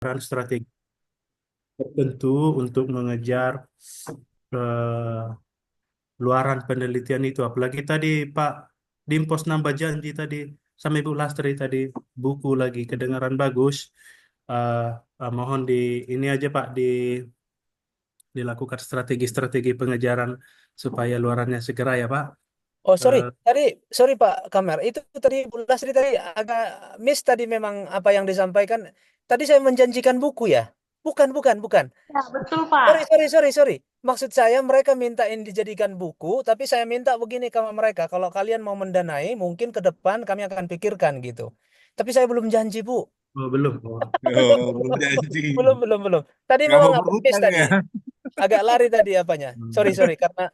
pemeliharaan strategi tertentu untuk mengejar eh, luaran penelitian itu. Apalagi tadi Pak Dimpos nambah janji tadi sama Ibu Lastri tadi, buku lagi kedengaran bagus. Eh, mohon di ini aja Pak, dilakukan strategi-strategi pengejaran supaya luarannya segera ya Pak. Oh, sorry. Eh, Sorry Pak Kamer. Itu tadi Bu Lasri tadi agak miss tadi memang apa yang disampaikan. Tadi saya menjanjikan buku ya? Bukan, bukan, bukan. Ya, betul, Pak. Sorry. Maksud saya mereka mintain dijadikan buku, tapi saya minta begini sama mereka. Kalau kalian mau mendanai, mungkin ke depan kami akan pikirkan gitu. Tapi saya belum janji, Bu. oh, belum. Oh. Oh, belum janji. Belum. Tadi Nggak memang mau agak miss berhutang tadi. ya. Agak lari tadi apanya. Sorry, karena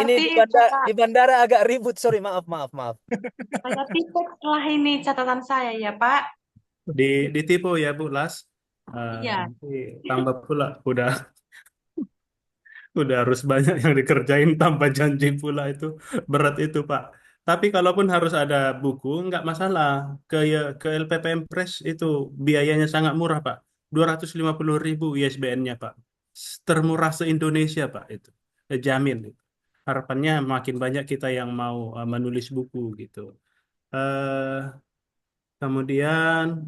ini Berarti di bandara agak ribut. Sorry, maaf. saya titik setelah ini catatan saya ya, Pak. Di, ditipu ya Bu Las. Iya. Nanti tambah pula, udah harus banyak yang dikerjain tanpa janji pula itu berat itu Pak. Tapi kalaupun harus ada buku nggak masalah, ke LPPM Press itu biayanya sangat murah Pak, 250.000 ISBN-nya Pak, termurah se-Indonesia Pak itu. Jamin itu. Harapannya makin banyak kita yang mau menulis buku gitu. Eh, Kemudian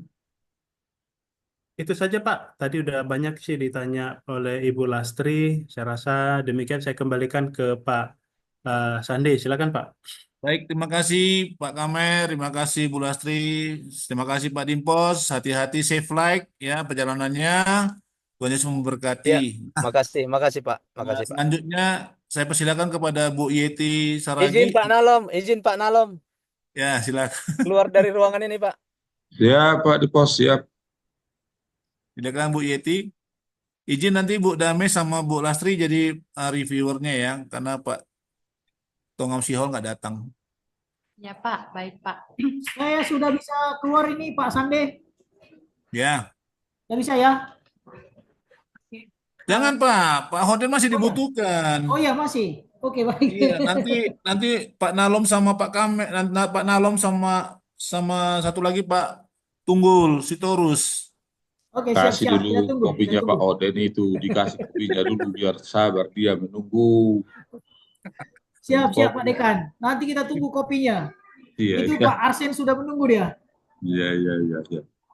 itu saja Pak. Tadi udah banyak sih ditanya oleh Ibu Lastri. Saya rasa demikian, saya kembalikan ke Pak Sandi. Silakan Pak. Baik, terima kasih Pak Kamer, terima kasih Bu Lastri, terima kasih Pak Dimpos. Hati-hati, safe flight ya perjalanannya. Tuhan Yesus memberkati. Ya, makasih Pak. Nah, Makasih Pak. selanjutnya saya persilakan kepada Bu Yeti Saragi. Izin Pak Nalom Ya, silakan. keluar dari ruangan ini Pak. Siap, Pak di pos, siap. Silakan Bu Yeti. Izin nanti Bu Dame sama Bu Lastri jadi reviewernya ya, karena Pak Tongam Sihol nggak datang. Ya, Pak. Baik, Pak. Saya sudah bisa keluar ini Pak Sande. Ya, Sudah bisa ya? jangan Pak, Pak Hoden masih Oh ya, dibutuhkan. oh ya masih. Oke baik. Iya, nanti Pak Nalom sama Pak Kame, Pak Nalom sama sama satu lagi Pak Tunggul Sitorus. Oke Kasih siap. dulu Kita tunggu. kopinya Pak Oden itu, dikasih kopinya dulu biar sabar dia menunggu. Siap Pak Kopi. Dekan. Nanti kita tunggu kopinya. Iya, Itu iya, Pak Arsen sudah menunggu dia. iya.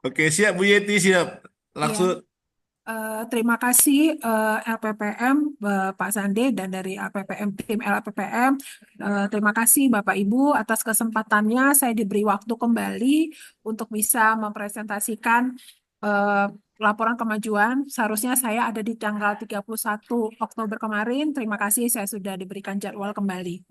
Oke, siap Bu Yeti, siap. Iya, Langsung. terima kasih LPPM Pak Sande dan dari LPPM tim LPPM. Terima kasih Bapak Ibu atas kesempatannya. Saya diberi waktu kembali untuk bisa mempresentasikan eh, laporan kemajuan. Seharusnya saya ada di tanggal 31 Oktober kemarin. Terima kasih saya sudah diberikan jadwal kembali.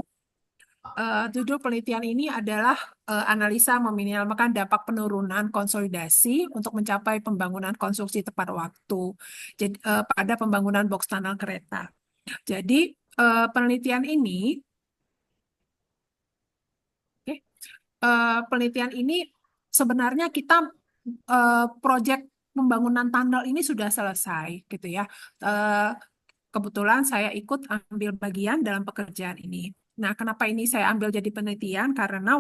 Judul penelitian ini adalah analisa meminimalkan dampak penurunan konsolidasi untuk mencapai pembangunan konstruksi tepat waktu. Jadi, pada pembangunan box tunnel kereta. Jadi penelitian ini, oke, penelitian ini sebenarnya kita proyek pembangunan tunnel ini sudah selesai, gitu ya. Kebetulan saya ikut ambil bagian dalam pekerjaan ini. Nah, kenapa ini saya ambil jadi penelitian? Karena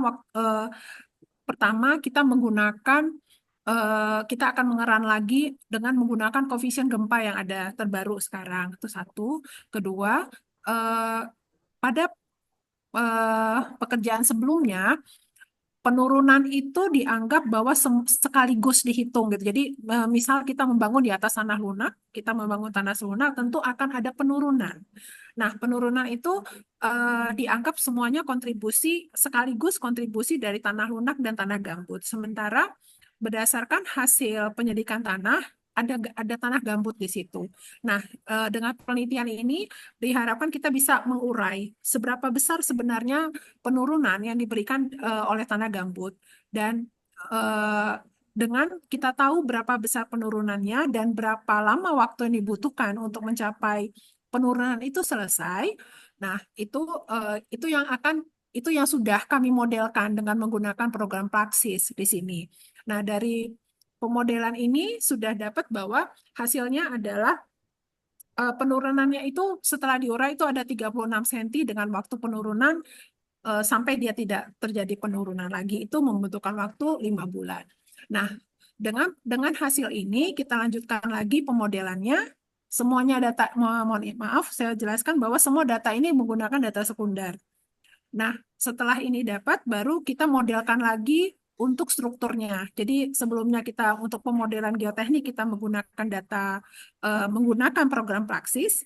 pertama kita akan mengeran lagi dengan menggunakan koefisien gempa yang ada terbaru sekarang. Itu satu. Kedua, eh, pada pekerjaan sebelumnya penurunan itu dianggap bahwa sekaligus dihitung gitu. Jadi misal kita membangun di atas tanah lunak, kita membangun tanah lunak, tentu akan ada penurunan. Nah, penurunan itu dianggap semuanya sekaligus kontribusi dari tanah lunak dan tanah gambut. Sementara berdasarkan hasil penyelidikan tanah, ada tanah gambut di situ. Nah, dengan penelitian ini diharapkan kita bisa mengurai seberapa besar sebenarnya penurunan yang diberikan oleh tanah gambut dan dengan kita tahu berapa besar penurunannya dan berapa lama waktu yang dibutuhkan untuk mencapai penurunan itu selesai. Nah, itu yang sudah kami modelkan dengan menggunakan program Praxis di sini. Nah, dari pemodelan ini sudah dapat bahwa hasilnya adalah penurunannya itu setelah diurai itu ada 36 cm dengan waktu penurunan sampai dia tidak terjadi penurunan lagi itu membutuhkan waktu 5 bulan. Nah, Dengan hasil ini kita lanjutkan lagi pemodelannya. Semuanya data, maaf, saya jelaskan bahwa semua data ini menggunakan data sekunder. Nah, setelah ini dapat, baru kita modelkan lagi untuk strukturnya. Jadi sebelumnya kita untuk pemodelan geoteknik kita menggunakan menggunakan program Praxis.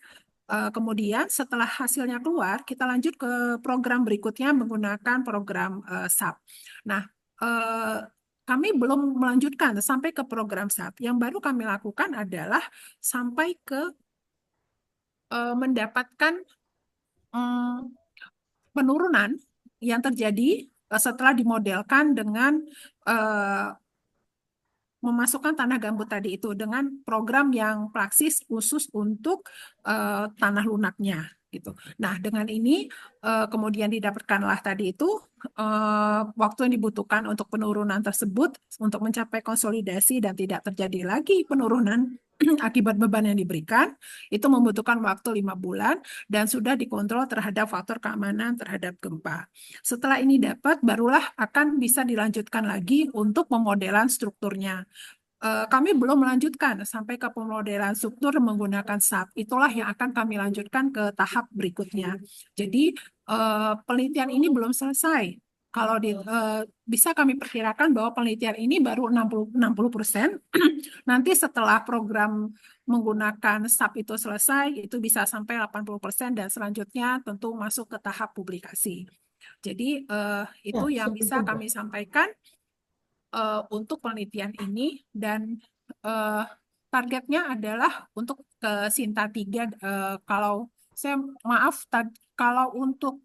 Kemudian setelah hasilnya keluar, kita lanjut ke program berikutnya menggunakan program SAP. Nah, kami belum melanjutkan sampai ke program SAP. Yang baru kami lakukan adalah sampai ke mendapatkan penurunan yang terjadi setelah dimodelkan dengan memasukkan tanah gambut tadi itu dengan program yang Praxis khusus untuk tanah lunaknya gitu. Nah, dengan ini kemudian didapatkanlah tadi itu waktu yang dibutuhkan untuk penurunan tersebut untuk mencapai konsolidasi dan tidak terjadi lagi penurunan akibat beban yang diberikan, itu membutuhkan waktu 5 bulan dan sudah dikontrol terhadap faktor keamanan terhadap gempa. Setelah ini dapat, barulah akan bisa dilanjutkan lagi untuk pemodelan strukturnya. Kami belum melanjutkan sampai ke pemodelan struktur menggunakan SAP. Itulah yang akan kami lanjutkan ke tahap berikutnya. Jadi penelitian ini belum selesai. Kalau bisa kami perkirakan bahwa penelitian ini baru 60%. Nanti setelah program menggunakan SAP itu selesai, itu bisa sampai 80% dan selanjutnya tentu masuk ke tahap publikasi. Jadi itu Ya, yang bisa sebentar. kami sampaikan untuk penelitian ini dan targetnya adalah untuk ke Sinta 3 kalau saya maaf kalau untuk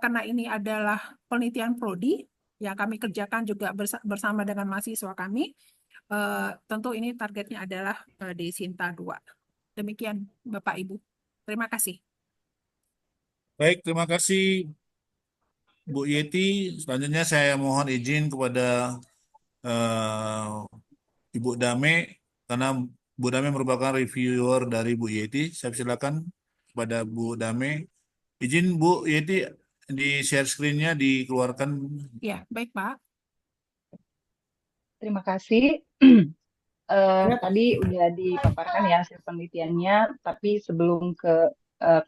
karena ini adalah penelitian prodi yang kami kerjakan juga bersama dengan mahasiswa kami, tentu ini targetnya adalah di Sinta 2. Demikian Bapak Ibu. Terima kasih. Baik, terima kasih Bu Yeti. Selanjutnya saya mohon izin kepada Ibu Dame, karena Bu Dame merupakan reviewer dari Bu Yeti. Saya silakan kepada Bu Dame. Izin Bu Yeti di share screen-nya dikeluarkan. Ya, baik Pak. Terima kasih. Ya, Tadi udah dipaparkan ya hasil penelitiannya, tapi sebelum ke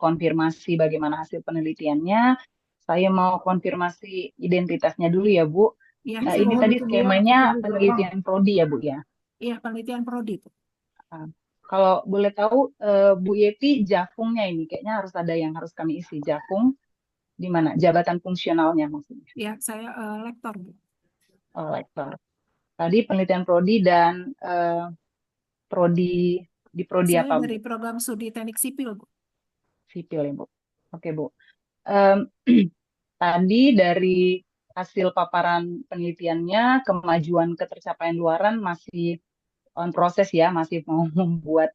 konfirmasi bagaimana hasil penelitiannya, saya mau konfirmasi identitasnya dulu ya, Bu. Ya, Ini mohon tadi ditunggu ya, skemanya ditunggu berapa? penelitian prodi ya, Bu ya. Iya, penelitian prodi. Uh, Kalau boleh tahu, Bu Yeti, Jafungnya ini kayaknya harus ada yang harus kami isi. Jafung di mana? Jabatan fungsionalnya maksudnya. Ya, saya lektor, Bu. Oh, lektor. Tadi penelitian prodi dan prodi di prodi Saya apa, Bu? dari program studi teknik sipil, Bu. Sipil ya, Bu. Oke, Bu. Tadi dari hasil paparan penelitiannya, kemajuan ketercapaian luaran masih on proses ya, masih mau membuat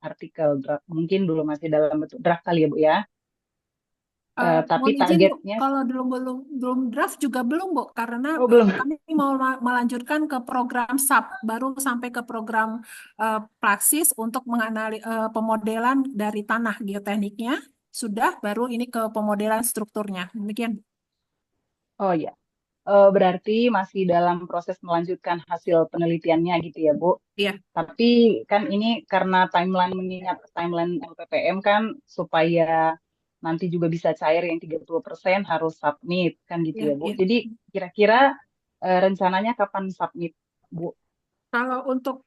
artikel draft. Mungkin belum masih dalam bentuk draft kali ya, Bu ya. Tapi Mohon izin, Bu, targetnya, kalau belum draft juga belum, Bu, karena oh belum. kami mau melanjutkan ke program SAP, baru sampai ke program Praxis untuk pemodelan dari tanah geotekniknya, sudah, baru ini ke pemodelan strukturnya. Demikian. Oh ya, berarti masih dalam proses melanjutkan hasil penelitiannya gitu ya, Bu. Iya, Tapi kan ini karena timeline mengingat timeline LPPM kan supaya nanti juga bisa cair yang 30% harus submit kan gitu iya, ya, Bu. iya. Jadi kira-kira rencananya kapan submit, Bu? Kalau untuk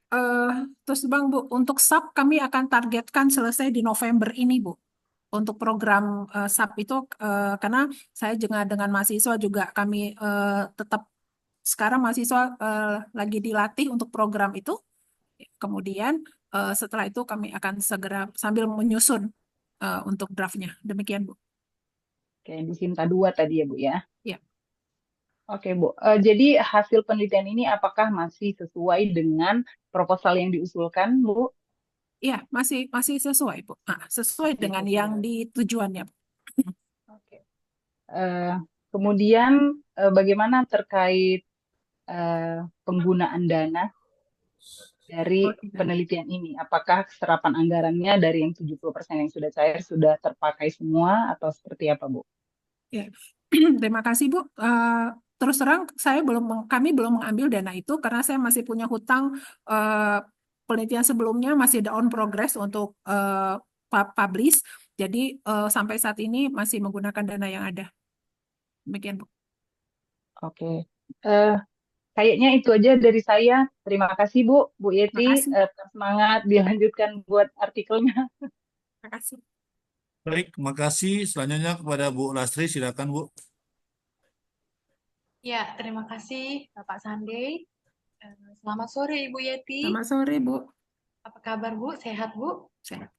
terus Bang Bu, untuk SAP kami akan targetkan selesai di November ini, Bu. Untuk program SAP itu karena saya juga dengan mahasiswa juga kami tetap sekarang mahasiswa lagi dilatih untuk program itu. Kemudian setelah itu kami akan segera sambil menyusun untuk draftnya. Demikian, Bu. Kayak di Sinta 2 tadi ya, Bu ya. Ya. Oke, Bu. Jadi hasil penelitian ini apakah masih sesuai dengan proposal yang diusulkan, Bu? Iya, masih sesuai, Bu. Sesuai Masih dengan sesuai. yang di tujuannya, Bu. Oke. Kemudian bagaimana terkait penggunaan dana dari Oh, tidak. penelitian ini? Apakah serapan anggarannya dari yang 70% yang sudah cair sudah terpakai semua atau seperti apa, Bu? Ya. Terima kasih, Bu. terus terang kami belum mengambil dana itu karena saya masih punya hutang penelitian sebelumnya masih ada on progress untuk publish. Jadi sampai saat ini masih menggunakan dana yang ada. Demikian, Bu. Oke. Eh, Kayaknya itu aja dari saya. Terima kasih Bu Yeti. Makasih. Tetap semangat dilanjutkan buat artikelnya. Makasih. Baik, makasih. Selanjutnya kepada Bu Lastri, silakan Bu. Ya, terima kasih Bapak Sande. Selamat sore Ibu Yeti. Selamat sore, Bu. Apa kabar Bu? Sehat Bu? Sehat.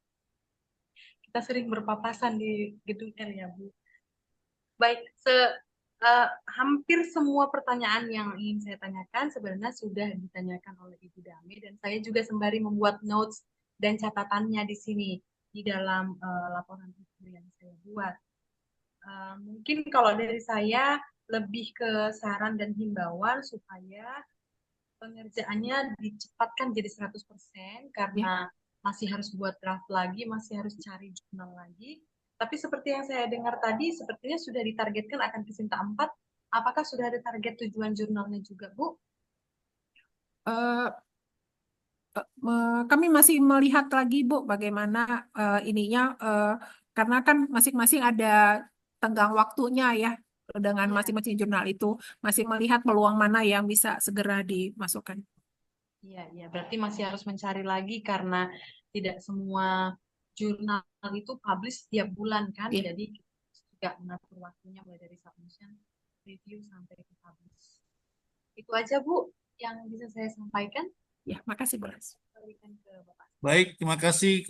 Kita sering berpapasan di gedung L ya Bu. Baik, hampir semua pertanyaan yang ingin saya tanyakan sebenarnya sudah ditanyakan oleh Ibu Dame dan saya juga sembari membuat notes dan catatannya di sini di dalam laporan itu yang saya buat. Mungkin kalau dari saya lebih ke saran dan himbauan supaya pengerjaannya dicepatkan jadi 100% karena masih harus buat draft lagi, masih harus cari jurnal lagi. Tapi seperti yang saya dengar tadi, sepertinya sudah ditargetkan akan ke Sinta 4. Apakah sudah ada target tujuan jurnalnya juga, Bu? Eh, Kami masih melihat lagi, Bu, bagaimana ininya, karena kan masing-masing ada tenggang waktunya ya dengan Iya. masing-masing jurnal itu, masih melihat peluang mana yang bisa segera dimasukkan. Iya, iya. Berarti masih harus mencari lagi karena tidak semua jurnal itu publish tiap bulan kan. Iya. Jadi juga mengatur waktunya mulai dari submission, review sampai ke publish. Itu aja Bu yang bisa saya sampaikan. Ya, makasih, Bu. Berikan ke Bapak. Baik, terima kasih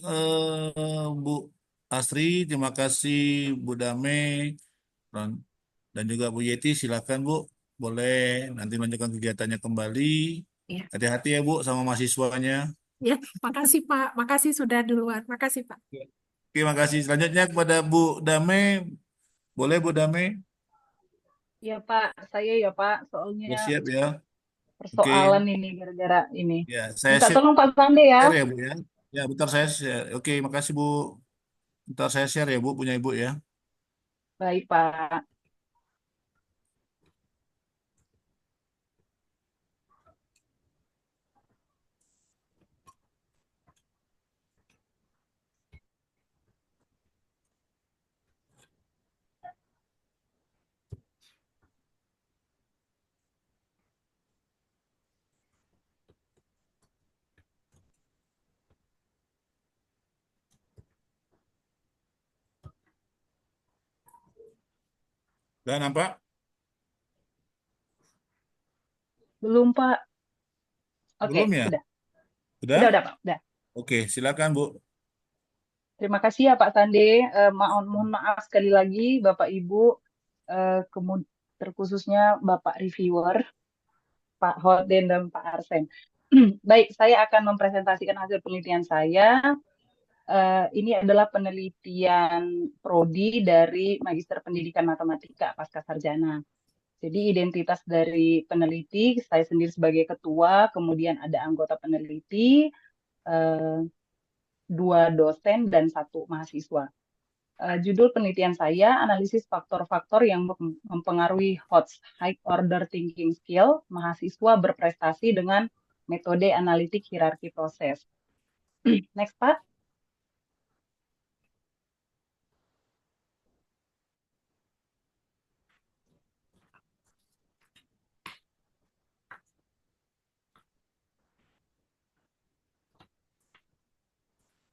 Bu Astri, terima kasih Bu Dame, dan juga Bu Yeti. Silakan Bu, boleh nanti lanjutkan kegiatannya kembali. Iya. Hati-hati ya Bu sama mahasiswanya. Ya, makasih Pak. Makasih sudah duluan. Makasih Pak. Oke, makasih. Selanjutnya kepada Bu Dame, boleh Bu Dame? Ya Pak, saya ya Pak, Ya, soalnya siap ya. Oke, persoalan ini gara-gara ini. ya saya Minta tolong Pak Sande ya. share ya Bu ya. Ya, bentar saya share. Oke, makasih Bu. Bentar saya share ya Bu, punya Ibu ya. Baik Pak. Udah nampak? Belum Pak. Oke, Belum ya? sudah. Udah? Udah Pak, udah. Oke, silakan Bu. Terima kasih ya Pak Sande. Mohon maaf sekali lagi Bapak Ibu, terkhususnya Bapak reviewer, Pak Holden dan Pak Arsen. Baik, saya akan mempresentasikan hasil penelitian saya. Ini adalah penelitian prodi dari Magister Pendidikan Matematika Pasca Sarjana. Jadi identitas dari peneliti, saya sendiri sebagai ketua, kemudian ada anggota peneliti, 2 dosen, dan 1 mahasiswa. Judul penelitian saya, analisis faktor-faktor yang mempengaruhi HOTS, High Order Thinking Skill, mahasiswa berprestasi dengan metode analitik hierarki proses. Next, Pak.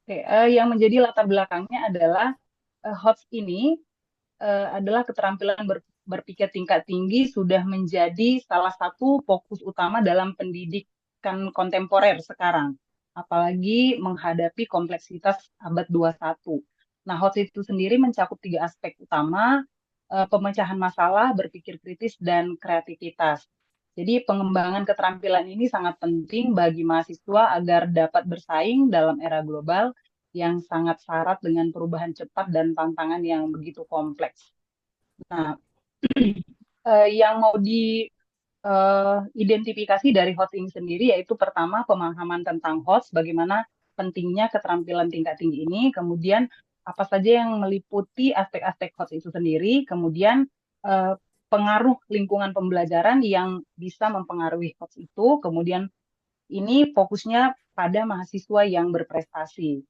Oke, yang menjadi latar belakangnya adalah HOTS ini adalah keterampilan berpikir tingkat tinggi sudah menjadi salah satu fokus utama dalam pendidikan kontemporer sekarang, apalagi menghadapi kompleksitas abad 21. Nah, HOTS itu sendiri mencakup 3 aspek utama, pemecahan masalah, berpikir kritis, dan kreativitas. Jadi pengembangan keterampilan ini sangat penting bagi mahasiswa agar dapat bersaing dalam era global yang sangat syarat dengan perubahan cepat dan tantangan yang begitu kompleks. Nah, yang mau diidentifikasi dari HOTS ini sendiri yaitu pertama pemahaman tentang HOTS, bagaimana pentingnya keterampilan tingkat tinggi ini, kemudian apa saja yang meliputi aspek-aspek HOTS itu sendiri, kemudian pengaruh lingkungan pembelajaran yang bisa mempengaruhi hots itu. Kemudian ini fokusnya pada mahasiswa yang berprestasi.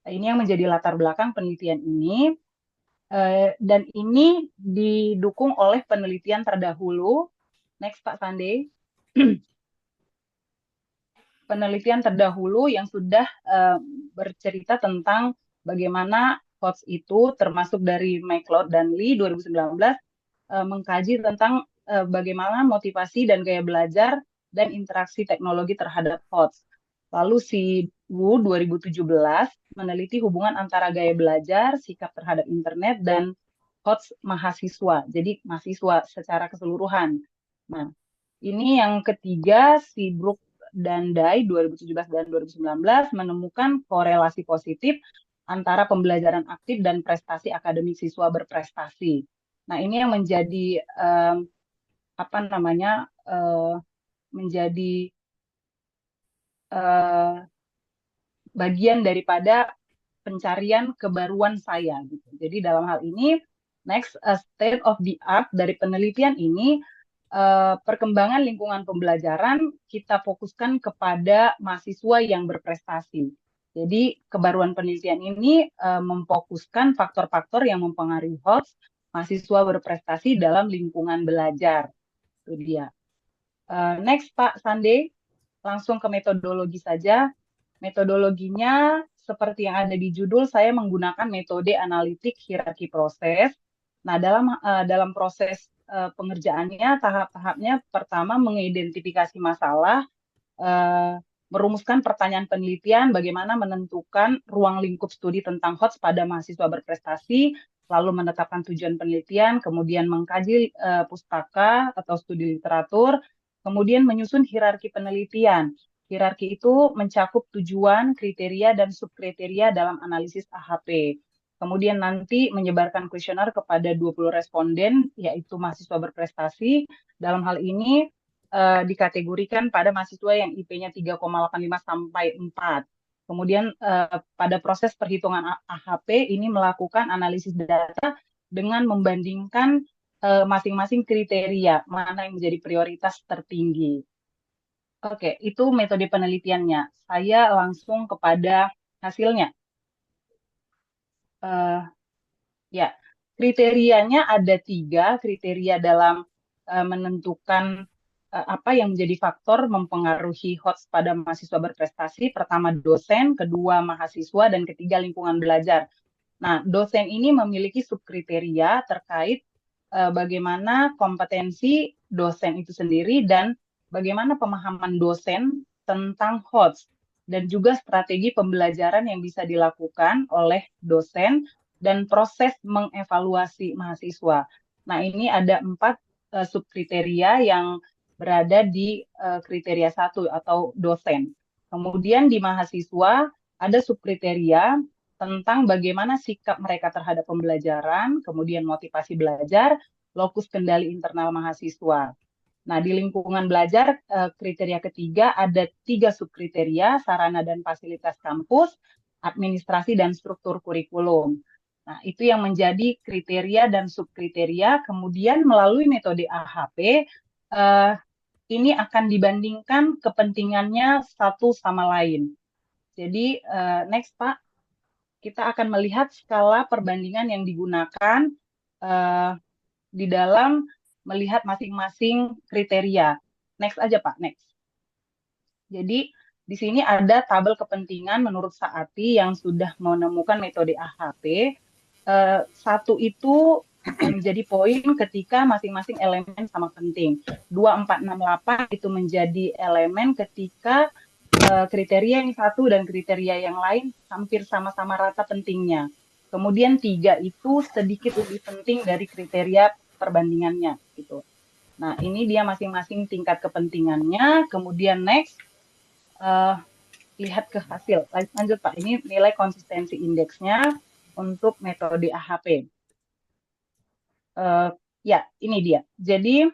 Ini yang menjadi latar belakang penelitian ini. Dan ini didukung oleh penelitian terdahulu. Next, Pak Sande. Penelitian terdahulu yang sudah bercerita tentang bagaimana hots itu, termasuk dari McLeod dan Lee 2019, mengkaji tentang bagaimana motivasi dan gaya belajar dan interaksi teknologi terhadap hots. Lalu si Wu 2017 meneliti hubungan antara gaya belajar, sikap terhadap internet, dan hots mahasiswa. Jadi mahasiswa secara keseluruhan. Nah, ini yang ketiga, si Brook dan Dai 2017 dan 2019 menemukan korelasi positif antara pembelajaran aktif dan prestasi akademik siswa berprestasi. Nah, ini yang menjadi menjadi bagian daripada pencarian kebaruan saya gitu. Jadi dalam hal ini next state of the art dari penelitian ini, perkembangan lingkungan pembelajaran kita fokuskan kepada mahasiswa yang berprestasi. Jadi kebaruan penelitian ini memfokuskan faktor-faktor yang mempengaruhi hots mahasiswa berprestasi dalam lingkungan belajar. Itu dia. Next Pak Sande, langsung ke metodologi saja. Metodologinya seperti yang ada di judul, saya menggunakan metode analitik hierarki proses. Nah, dalam proses pengerjaannya, tahap-tahapnya pertama mengidentifikasi masalah, merumuskan pertanyaan penelitian, bagaimana menentukan ruang lingkup studi tentang hots pada mahasiswa berprestasi, lalu menetapkan tujuan penelitian, kemudian mengkaji pustaka atau studi literatur, kemudian menyusun hierarki penelitian. Hierarki itu mencakup tujuan, kriteria, dan subkriteria dalam analisis AHP. Kemudian nanti menyebarkan kuesioner kepada 20 responden, yaitu mahasiswa berprestasi. Dalam hal ini dikategorikan pada mahasiswa yang IP-nya 3,85 sampai 4. Kemudian pada proses perhitungan AHP ini melakukan analisis data dengan membandingkan masing-masing kriteria, mana yang menjadi prioritas tertinggi. Oke, itu metode penelitiannya. Saya langsung kepada hasilnya. Ya, kriterianya ada 3 kriteria dalam menentukan apa yang menjadi faktor mempengaruhi hots pada mahasiswa berprestasi. Pertama dosen, kedua mahasiswa, dan ketiga lingkungan belajar. Nah, dosen ini memiliki subkriteria terkait bagaimana kompetensi dosen itu sendiri dan bagaimana pemahaman dosen tentang hots dan juga strategi pembelajaran yang bisa dilakukan oleh dosen dan proses mengevaluasi mahasiswa. Nah, ini ada 4 subkriteria yang berada di kriteria 1 atau dosen. Kemudian di mahasiswa ada subkriteria tentang bagaimana sikap mereka terhadap pembelajaran, kemudian motivasi belajar, lokus kendali internal mahasiswa. Nah, di lingkungan belajar, kriteria ketiga ada 3 subkriteria, sarana dan fasilitas kampus, administrasi dan struktur kurikulum. Nah, itu yang menjadi kriteria dan subkriteria. Kemudian melalui metode AHP, ini akan dibandingkan kepentingannya satu sama lain. Jadi, next Pak, kita akan melihat skala perbandingan yang digunakan di dalam melihat masing-masing kriteria. Next aja Pak, next. Jadi di sini ada tabel kepentingan menurut Saati yang sudah menemukan metode AHP. 1 itu menjadi poin ketika masing-masing elemen sama penting. 2, 4, 6, 8 itu menjadi elemen ketika kriteria yang 1 dan kriteria yang lain hampir sama-sama rata pentingnya. Kemudian 3 itu sedikit lebih penting dari kriteria perbandingannya gitu. Nah, ini dia masing-masing tingkat kepentingannya. Kemudian next, lihat ke hasil. Lanjut Pak, ini nilai konsistensi indeksnya untuk metode AHP. Ya, ini dia. Jadi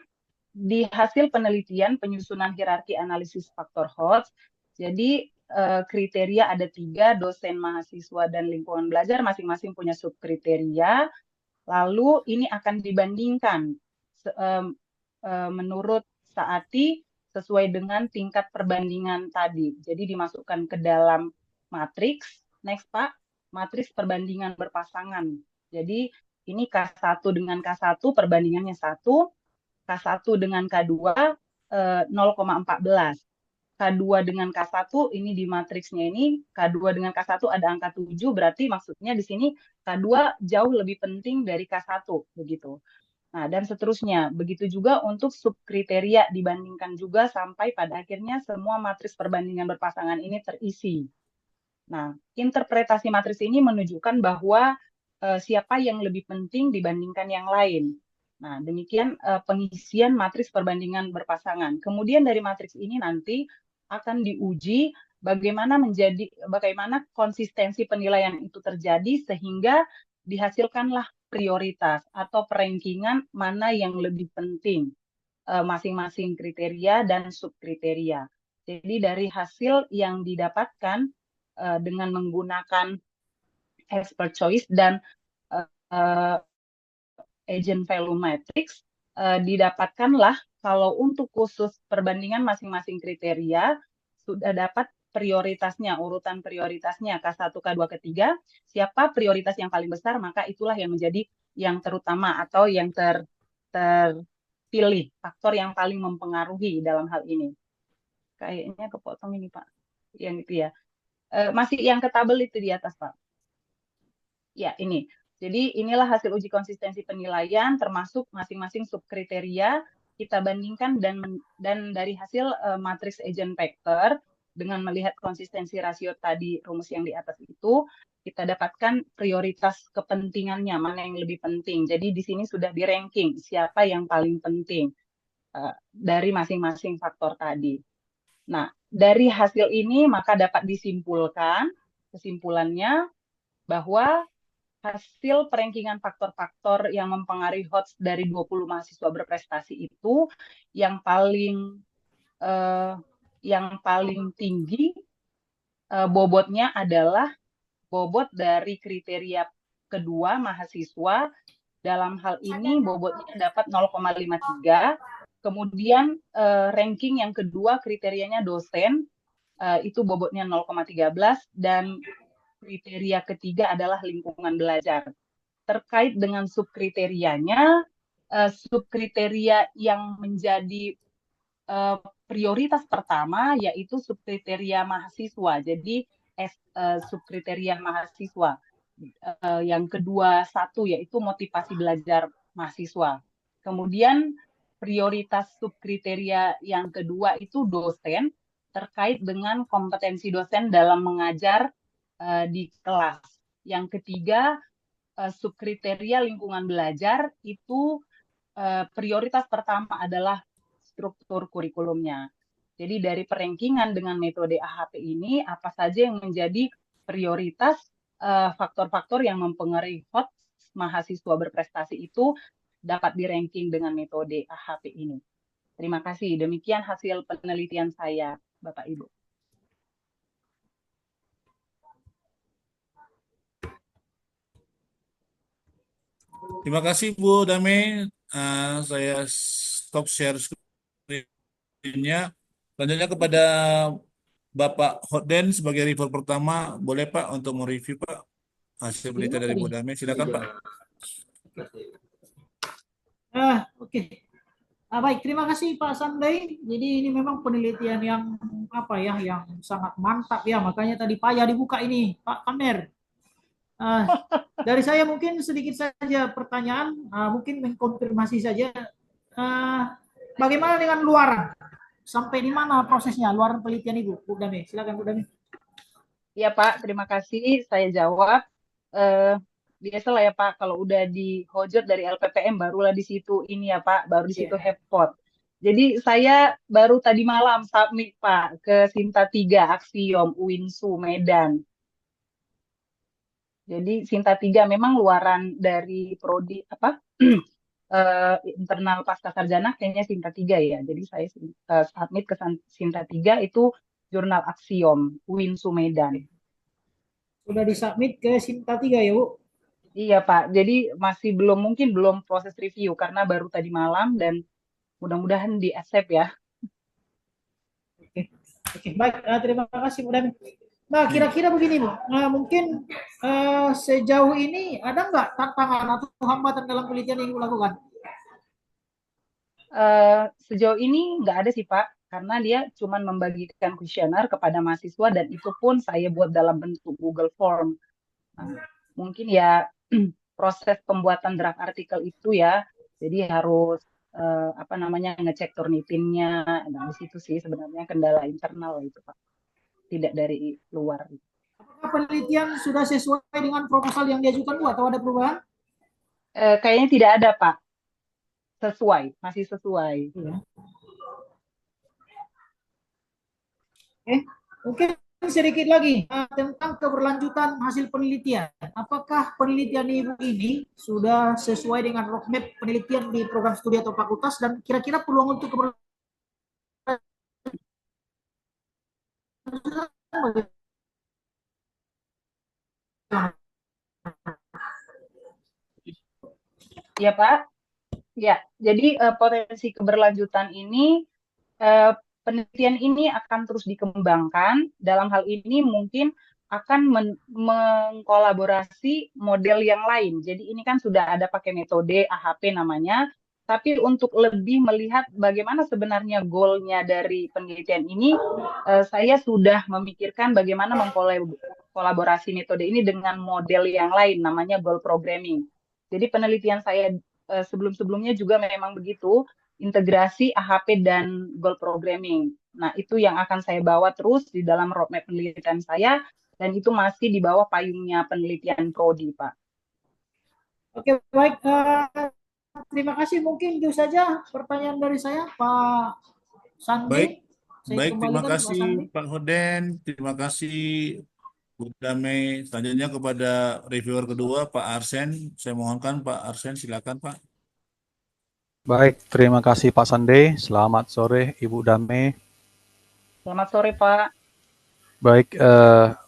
di hasil penelitian penyusunan hierarki analisis faktor hots, jadi kriteria ada 3, dosen, mahasiswa, dan lingkungan belajar masing-masing punya subkriteria. Lalu ini akan dibandingkan menurut Saati sesuai dengan tingkat perbandingan tadi. Jadi dimasukkan ke dalam matriks. Next Pak, matriks perbandingan berpasangan. Jadi ini K1 dengan K1 perbandingannya 1, K1 dengan K2 0,14. K2 dengan K1 ini di matriksnya ini, K2 dengan K1 ada angka 7, berarti maksudnya di sini K2 jauh lebih penting dari K1, begitu. Nah, dan seterusnya. Begitu juga untuk subkriteria dibandingkan juga sampai pada akhirnya semua matriks perbandingan berpasangan ini terisi. Nah, interpretasi matriks ini menunjukkan bahwa siapa yang lebih penting dibandingkan yang lain. Nah, demikian pengisian matriks perbandingan berpasangan. Kemudian dari matriks ini nanti akan diuji bagaimana konsistensi penilaian itu terjadi sehingga dihasilkanlah prioritas atau perankingan mana yang lebih penting masing-masing kriteria dan subkriteria. Jadi dari hasil yang didapatkan dengan menggunakan expert choice dan agent value matrix didapatkanlah kalau untuk khusus perbandingan masing-masing kriteria sudah dapat prioritasnya, urutan prioritasnya K1, K2, K3, siapa prioritas yang paling besar, maka itulah yang menjadi yang terutama atau yang terpilih, faktor yang paling mempengaruhi dalam hal ini. Kayaknya kepotong ini Pak, yang itu ya. Masih yang ke tabel itu di atas Pak. Ya, ini. Jadi inilah hasil uji konsistensi penilaian termasuk masing-masing subkriteria kita bandingkan dan dari hasil matriks agent factor dengan melihat konsistensi rasio tadi rumus yang di atas itu kita dapatkan prioritas kepentingannya mana yang lebih penting. Jadi di sini sudah di ranking siapa yang paling penting dari masing-masing faktor tadi. Nah, dari hasil ini maka dapat disimpulkan kesimpulannya bahwa hasil perankingan faktor-faktor yang mempengaruhi HOTS dari 20 mahasiswa berprestasi itu yang paling tinggi bobotnya adalah bobot dari kriteria kedua mahasiswa. Dalam hal ini bobotnya dapat 0,53. Kemudian ranking yang kedua kriterianya dosen itu bobotnya 0,13 dan kriteria ketiga adalah lingkungan belajar. Terkait dengan subkriterianya, subkriteria yang menjadi prioritas pertama yaitu subkriteria mahasiswa. Jadi subkriteria mahasiswa. Yang kedua satu yaitu motivasi belajar mahasiswa. Kemudian prioritas subkriteria yang kedua itu dosen terkait dengan kompetensi dosen dalam mengajar di kelas. Yang ketiga, subkriteria lingkungan belajar itu prioritas pertama adalah struktur kurikulumnya. Jadi dari perankingan dengan metode AHP ini, apa saja yang menjadi prioritas faktor-faktor yang mempengaruhi HOTS mahasiswa berprestasi itu dapat di-ranking dengan metode AHP ini. Terima kasih. Demikian hasil penelitian saya, Bapak Ibu. Terima kasih Bu Dame. Saya stop share screen-nya. Selanjutnya kepada Bapak Hotden sebagai reviewer pertama, boleh Pak untuk mereview Pak hasil penelitian dari Bu Dame. Silakan Pak. Oke. Baik, terima kasih Pak Sandai. Jadi ini memang penelitian yang yang sangat mantap ya. Makanya tadi payah dibuka ini Pak Kamer. Dari saya mungkin sedikit saja pertanyaan, mungkin mengkonfirmasi saja. Bagaimana dengan luaran? Sampai di mana prosesnya luaran penelitian Ibu? Bu Dame, silakan Bu Dame. Ya Pak, terima kasih. Saya jawab. Biasalah ya Pak, kalau udah dihojot dari LPPM barulah di situ ini ya Pak, baru di situ hepot. Jadi saya baru tadi malam submit Pak ke Sinta 3 Aksiom UINSU Medan. Jadi Sinta 3 memang luaran dari prodi internal pasca sarjana kayaknya Sinta 3 ya. Jadi saya submit ke Sinta 3 itu jurnal Aksiom UINSU Medan. Sudah disubmit ke Sinta 3 ya Bu? Iya Pak, jadi masih mungkin belum proses review karena baru tadi malam dan mudah-mudahan di accept ya. Oke, oke, baik. Terima kasih, Bu Dami. Nah, Iya. kira-kira begini, Bu. Mungkin sejauh ini ada nggak tantangan atau hambatan dalam penelitian yang Ibu lakukan? Sejauh ini nggak ada sih Pak, karena dia cuma membagikan kuesioner kepada mahasiswa dan itu pun saya buat dalam bentuk Google Form. Nah, mungkin ya proses pembuatan draft artikel itu ya, jadi harus apa namanya ngecek Turnitinnya. Nah, di situ sih sebenarnya kendala internal itu Pak, tidak dari luar. Apakah penelitian sudah sesuai dengan proposal yang diajukan, Bu, atau ada perubahan? Kayaknya tidak ada Pak, masih sesuai. Iya. Oke, mungkin sedikit lagi tentang keberlanjutan hasil penelitian. Apakah penelitian Ibu ini sudah sesuai dengan roadmap penelitian di program studi atau fakultas, dan kira-kira peluang untuk keberlanjutan Ya Pak, ya. Jadi potensi keberlanjutan ini eh, penelitian ini akan terus dikembangkan. Dalam hal ini mungkin akan mengkolaborasi model yang lain. Jadi ini kan sudah ada pakai metode AHP namanya, tapi untuk lebih melihat bagaimana sebenarnya goalnya dari penelitian ini, saya sudah memikirkan bagaimana mengkolaborasi metode ini dengan model yang lain, namanya goal programming. Jadi penelitian saya sebelum-sebelumnya juga memang begitu, integrasi AHP dan goal programming. Nah, itu yang akan saya bawa terus di dalam roadmap penelitian saya, dan itu masih di bawah payungnya penelitian Prodi, Pak. Oke, baik. Terima kasih. Mungkin itu saja pertanyaan dari saya, Pak Sandi. Baik, Saya baik. Terima kembalikan ke Pak kasih Sandi. Pak Hoden. Terima kasih Bu Dame. Selanjutnya kepada reviewer kedua Pak Arsen. Saya mohonkan Pak Arsen, silakan Pak. Baik, terima kasih Pak Sande. Selamat sore Ibu Dame. Selamat sore, Pak. Baik,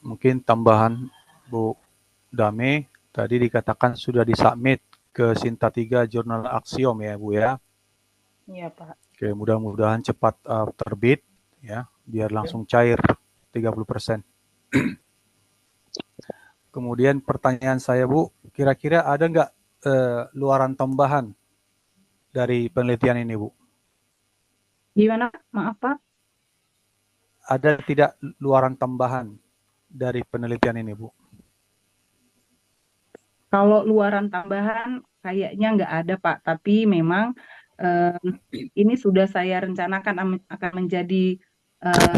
mungkin tambahan Bu Dame, tadi dikatakan sudah disubmit ke Sinta 3 Jurnal Aksiom ya Bu ya. Iya, Pak. Oke, mudah-mudahan cepat terbit ya, biar langsung cair 30%. Kemudian pertanyaan saya Bu, kira-kira ada nggak luaran tambahan dari penelitian ini Bu? Gimana? Maaf, Pak. Ada tidak luaran tambahan dari penelitian ini Bu? Kalau luaran tambahan kayaknya nggak ada, Pak. Tapi memang ini sudah saya rencanakan akan menjadi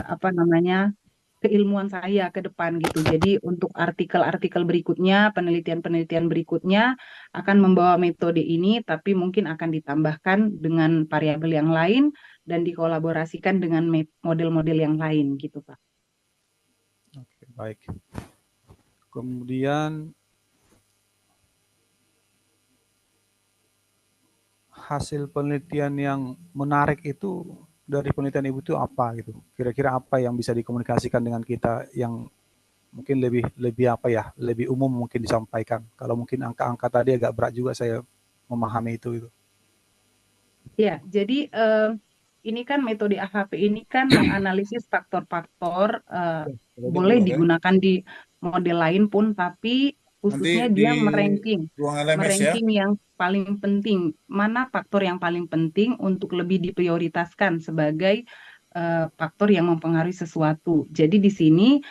apa namanya keilmuan saya ke depan gitu. Jadi untuk artikel-artikel berikutnya, penelitian-penelitian berikutnya akan membawa metode ini, tapi mungkin akan ditambahkan dengan variabel yang lain dan dikolaborasikan dengan model-model yang lain gitu, Pak. Oke, baik. Kemudian hasil penelitian yang menarik itu dari penelitian Ibu itu apa gitu? Kira-kira apa yang bisa dikomunikasikan dengan kita yang mungkin lebih apa ya, lebih umum mungkin disampaikan. Kalau mungkin angka-angka tadi agak berat juga saya memahami itu. Ya, jadi ini kan metode AHP ini kan menganalisis faktor-faktor boleh digunakan di model lain pun, tapi khususnya Nanti di dia meranking ruang LMS ya. yang paling penting, mana faktor yang paling penting untuk lebih diprioritaskan sebagai faktor yang mempengaruhi sesuatu. Jadi di sini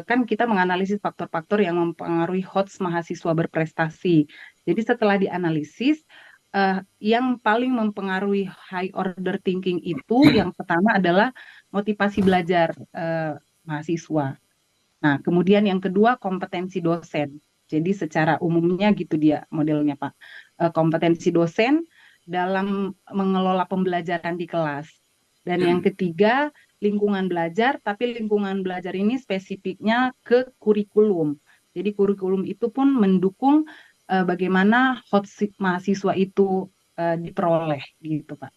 kan kita menganalisis faktor-faktor yang mempengaruhi HOTS mahasiswa berprestasi. Jadi setelah dianalisis, yang paling mempengaruhi high order thinking itu yang pertama adalah motivasi belajar mahasiswa. Nah, kemudian yang kedua kompetensi dosen. Jadi secara umumnya gitu dia modelnya, Pak. Kompetensi dosen dalam mengelola pembelajaran di kelas. Dan yang ketiga lingkungan belajar, tapi lingkungan belajar ini spesifiknya ke kurikulum. Jadi kurikulum itu pun mendukung bagaimana mahasiswa itu diperoleh gitu, Pak.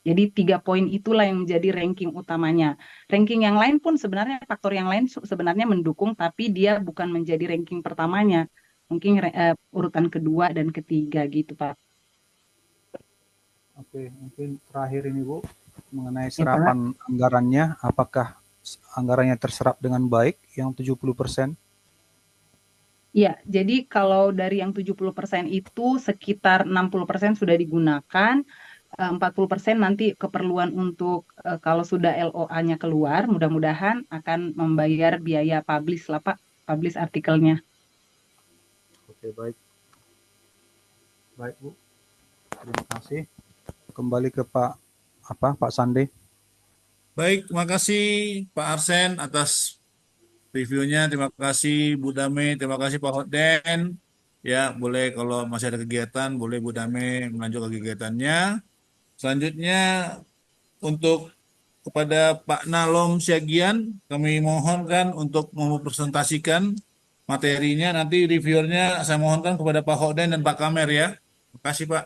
Jadi 3 poin itulah yang menjadi ranking utamanya. Ranking yang lain pun sebenarnya faktor yang lain sebenarnya mendukung, tapi dia bukan menjadi ranking pertamanya. mungkin urutan kedua dan ketiga gitu Pak. Oke, mungkin terakhir ini Bu, mengenai Ya Pak. serapan anggarannya, apakah anggarannya terserap dengan baik yang 70%? Iya, jadi kalau dari yang 70% itu sekitar 60% sudah digunakan, 40% nanti keperluan untuk kalau sudah LOA-nya keluar, mudah-mudahan akan membayar biaya publish lah Pak, publish artikelnya. Oke, baik. Baik Bu, terima kasih. Kembali ke Pak Sandi. Baik, terima kasih Pak Arsen atas reviewnya. Terima kasih Bu Dame, terima kasih Pak Hotden. Ya, boleh kalau masih ada kegiatan, boleh Bu Dame melanjutkan kegiatannya. Selanjutnya untuk kepada Pak Nalom Siagian, kami mohonkan untuk mempresentasikan materinya. Nanti reviewernya saya mohonkan kepada Pak Hotden dan Pak Kamer ya. Terima kasih Pak.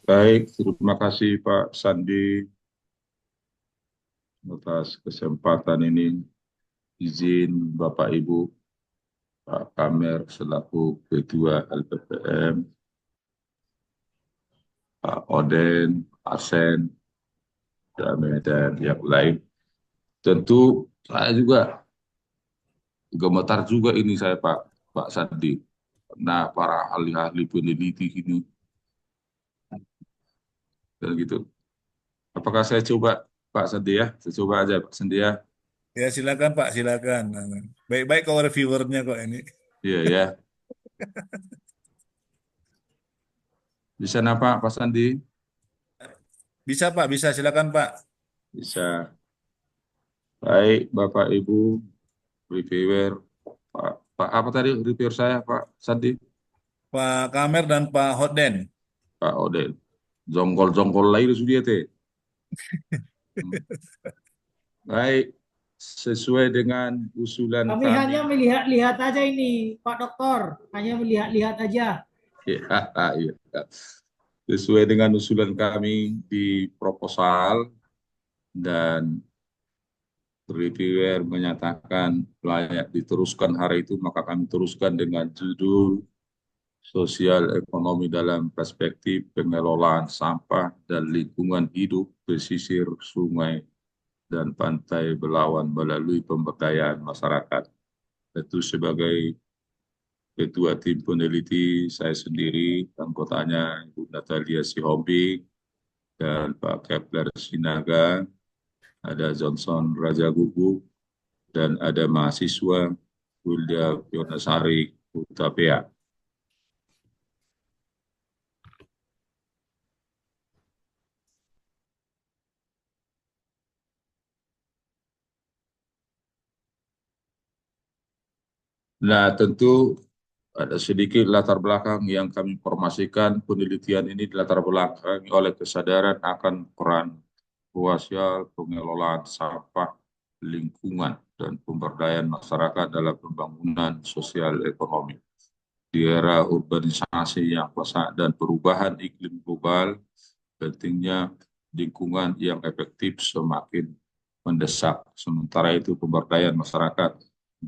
Baik, terima kasih Pak Sandi atas kesempatan ini. Izin Bapak Ibu, Pak Kamer selaku Ketua LPPM, Pak Oden, Asen, dan yang lain. Tentu saya juga gemetar juga ini saya Pak Sandi. Nah, para ahli-ahli peneliti ini dan gitu. Apakah saya coba Pak Sandi ya? Saya coba aja Pak Sandi ya. Ya silakan Pak, silakan. Baik-baik kalau reviewernya kok ini. Iya ya. Bisa napa Pak Sandi? Bisa Pak, bisa silakan Pak. Bisa. Baik Bapak Ibu reviewer, Pak apa tadi reviewer saya Pak Sandi? Pak Kamer dan Pak Hotden. Pak Oden. Jongkol-jongkol lain sudah teh. Baik, sesuai dengan usulan Kami kami. hanya melihat-lihat aja ini, Pak Dokter. Hanya melihat-lihat aja. Ya, iya. Sesuai dengan usulan kami di proposal dan reviewer menyatakan layak diteruskan hari itu, maka kami teruskan dengan judul Sosial Ekonomi dalam Perspektif Pengelolaan Sampah dan Lingkungan Hidup Pesisir Sungai dan Pantai Belawan melalui pemberdayaan masyarakat. Itu sebagai Ketua Tim Peneliti saya sendiri, anggotanya Ibu Natalia Sihombing dan Pak Kepler Sinaga, ada Johnson Raja Gugu, dan ada mahasiswa Wilda Yonasari Utapea. Nah, tentu ada sedikit latar belakang yang kami informasikan. Penelitian ini dilatar belakangi oleh kesadaran akan peran krusial pengelolaan sampah, lingkungan, dan pemberdayaan masyarakat dalam pembangunan sosial ekonomi. Di era urbanisasi yang pesat dan perubahan iklim global, pentingnya lingkungan yang efektif semakin mendesak. Sementara itu pemberdayaan masyarakat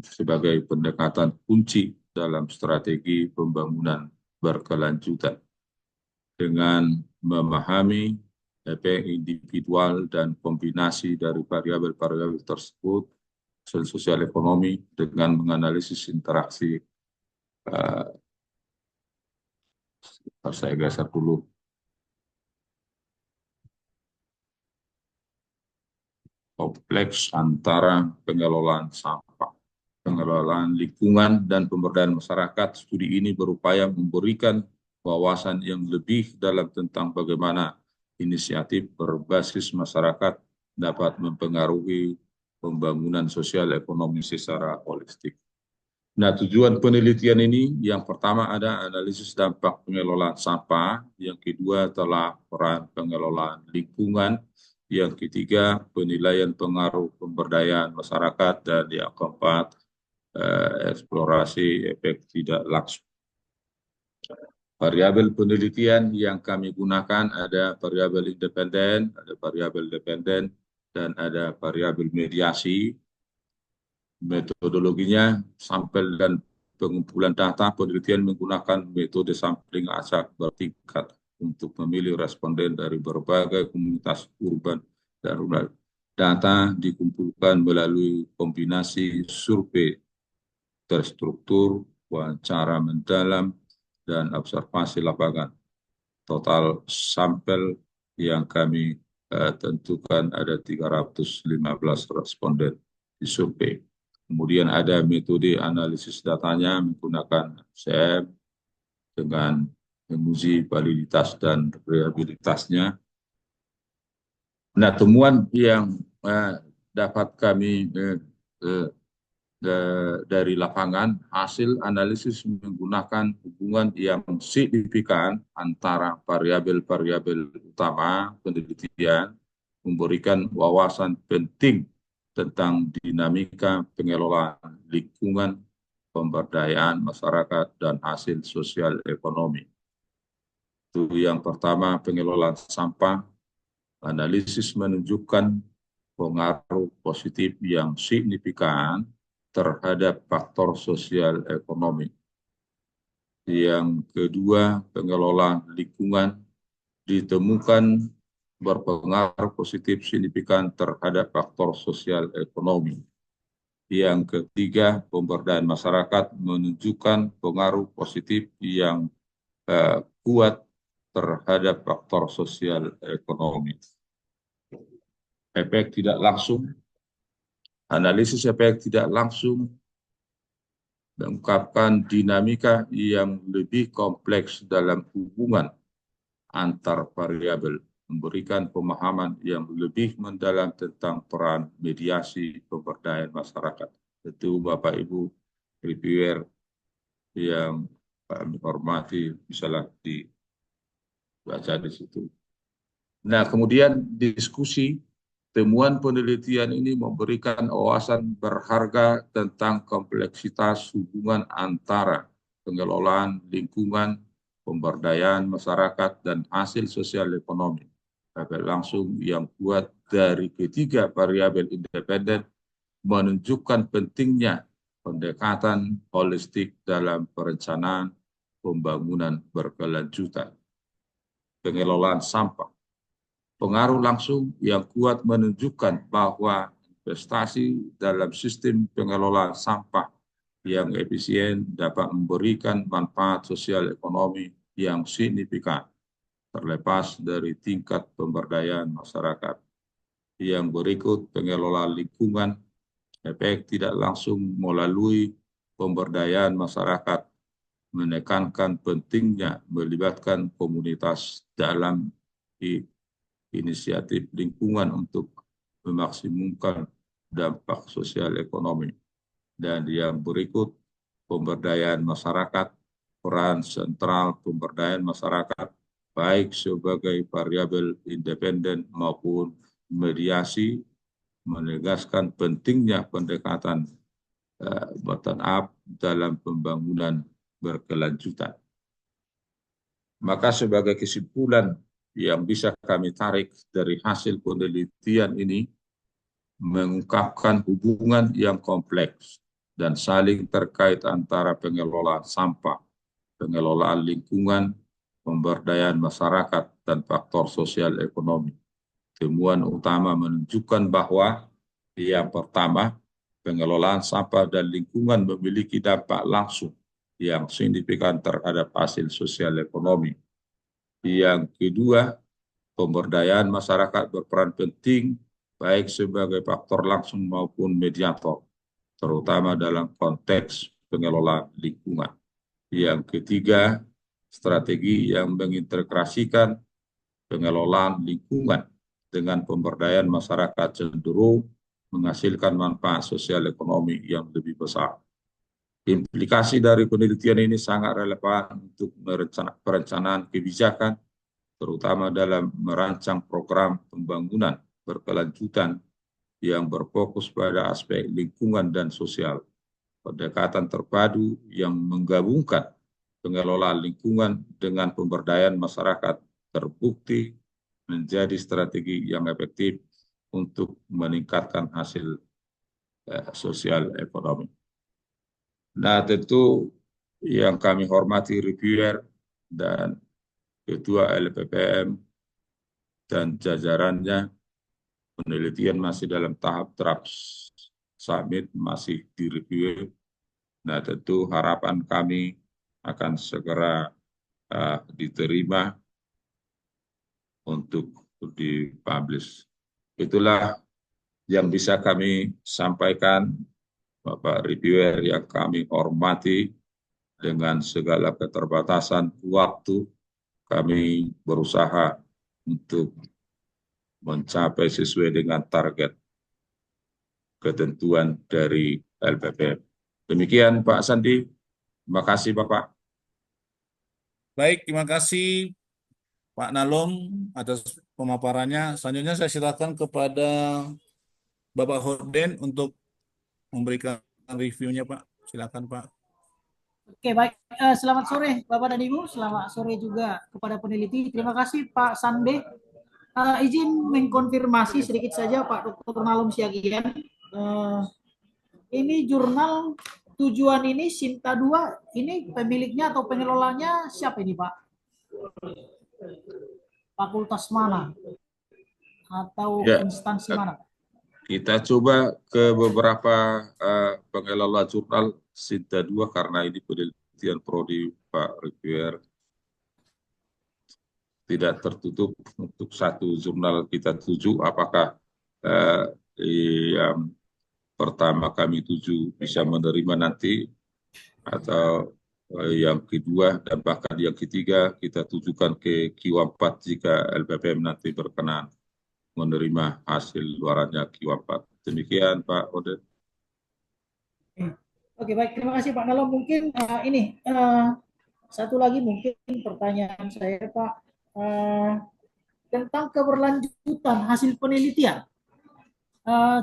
sebagai pendekatan kunci dalam strategi pembangunan berkelanjutan. Dengan memahami efek individual dan kombinasi dari variabel-variabel tersebut, sosial ekonomi dengan menganalisis interaksi, saya geser dulu, kompleks antara pengelolaan sampah, pengelolaan lingkungan, dan pemberdayaan masyarakat. Studi ini berupaya memberikan wawasan yang lebih dalam tentang bagaimana inisiatif berbasis masyarakat dapat mempengaruhi pembangunan sosial ekonomi secara holistik. Nah, tujuan penelitian ini yang pertama ada analisis dampak pengelolaan sampah, yang kedua telah peran pengelolaan lingkungan, yang ketiga penilaian pengaruh pemberdayaan masyarakat, dan yang keempat eksplorasi efek tidak langsung. Variabel penelitian yang kami gunakan ada variabel independen, ada variabel dependen, dan ada variabel mediasi. Metodologinya sampel dan pengumpulan data penelitian menggunakan metode sampling acak bertingkat untuk memilih responden dari berbagai komunitas urban dan rural. Data dikumpulkan melalui kombinasi survei terstruktur, wawancara mendalam, dan observasi lapangan. Total sampel yang kami tentukan ada 315 responden di survei. Kemudian ada metode analisis datanya menggunakan CM dengan menguji validitas dan reliabilitasnya. Nah, temuan yang dapat kami dari lapangan, hasil analisis menggunakan hubungan yang signifikan antara variabel-variabel utama penelitian, memberikan wawasan penting tentang dinamika pengelolaan lingkungan, pemberdayaan masyarakat, dan hasil sosial ekonomi. Itu yang pertama, pengelolaan sampah. Analisis menunjukkan pengaruh positif yang signifikan terhadap faktor sosial ekonomi. Yang kedua, pengelolaan lingkungan ditemukan berpengaruh positif signifikan terhadap faktor sosial ekonomi. Yang ketiga, pemberdayaan masyarakat menunjukkan pengaruh positif yang kuat terhadap faktor sosial ekonomi. Efek tidak langsung. Analisis efek tidak langsung mengungkapkan dinamika yang lebih kompleks dalam hubungan antar variabel, memberikan pemahaman yang lebih mendalam tentang peran mediasi pemberdayaan masyarakat. Itu Bapak Ibu reviewer yang kami hormati, bisalah dibaca di situ. Nah, kemudian diskusi. Temuan penelitian ini memberikan wawasan berharga tentang kompleksitas hubungan antara pengelolaan lingkungan, pemberdayaan masyarakat, dan hasil sosial ekonomi. Efek langsung yang kuat dari ketiga variabel independen menunjukkan pentingnya pendekatan holistik dalam perencanaan pembangunan berkelanjutan. Pengelolaan sampah. Pengaruh langsung yang kuat menunjukkan bahwa investasi dalam sistem pengelolaan sampah yang efisien dapat memberikan manfaat sosial ekonomi yang signifikan, terlepas dari tingkat pemberdayaan masyarakat. Yang berikut, pengelolaan lingkungan, efek tidak langsung melalui pemberdayaan masyarakat, menekankan pentingnya melibatkan komunitas dalam inisiatif lingkungan untuk memaksimumkan dampak sosial ekonomi. Dan yang berikut, pemberdayaan masyarakat, peran sentral pemberdayaan masyarakat, baik sebagai variabel independen maupun mediasi, menegaskan pentingnya pendekatan bottom up dalam pembangunan berkelanjutan. Maka sebagai kesimpulan yang bisa kami tarik dari hasil penelitian ini mengungkapkan hubungan yang kompleks dan saling terkait antara pengelolaan sampah, pengelolaan lingkungan, pemberdayaan masyarakat, dan faktor sosial ekonomi. Temuan utama menunjukkan bahwa yang pertama, pengelolaan sampah dan lingkungan memiliki dampak langsung yang signifikan terhadap hasil sosial ekonomi. Yang kedua, pemberdayaan masyarakat berperan penting baik sebagai faktor langsung maupun mediator, terutama dalam konteks pengelolaan lingkungan. Yang ketiga, strategi yang mengintegrasikan pengelolaan lingkungan dengan pemberdayaan masyarakat cenderung menghasilkan manfaat sosial ekonomi yang lebih besar. Implikasi dari penelitian ini sangat relevan untuk perencanaan kebijakan, terutama dalam merancang program pembangunan berkelanjutan yang berfokus pada aspek lingkungan dan sosial. Pendekatan terpadu yang menggabungkan pengelolaan lingkungan dengan pemberdayaan masyarakat terbukti menjadi strategi yang efektif untuk meningkatkan hasil sosial ekonomi. Nah, tentu yang kami hormati reviewer dan Ketua LPPM dan jajarannya, penelitian masih dalam tahap draft summit, masih direview. Nah, tentu harapan kami akan segera diterima untuk dipublish. Itulah yang bisa kami sampaikan, Bapak reviewer yang kami hormati. Dengan segala keterbatasan waktu, kami berusaha untuk mencapai sesuai dengan target ketentuan dari LPPM. Demikian Pak Sandi. Terima kasih Bapak. Baik, terima kasih Pak Nalom atas pemaparannya. Selanjutnya saya silakan kepada Bapak Horden untuk memberikan reviewnya, Pak. Silakan, Pak. Oke, baik. Selamat sore Bapak dan Ibu. Selamat sore juga kepada peneliti. Terima kasih Pak Sande. Izin mengkonfirmasi sedikit saja Pak Dr. Nalom Siagian. Ini jurnal tujuan ini Sinta 2, ini pemiliknya atau pengelolanya siapa ini Pak? Fakultas mana? Atau Ya, instansi mana? kita coba ke beberapa pengelola jurnal Sinta 2 karena ini penelitian prodi Pak Reviewer, tidak tertutup untuk satu jurnal kita tuju. Apakah yang pertama kami tuju bisa menerima nanti, atau yang kedua dan bahkan yang ketiga kita tujukan ke Q4 jika LPPM nanti berkenan menerima hasil luarannya Q4. Demikian Pak Odet. Oke, baik. Terima kasih Pak Nalom. Mungkin satu lagi mungkin pertanyaan saya Pak, tentang keberlanjutan hasil penelitian.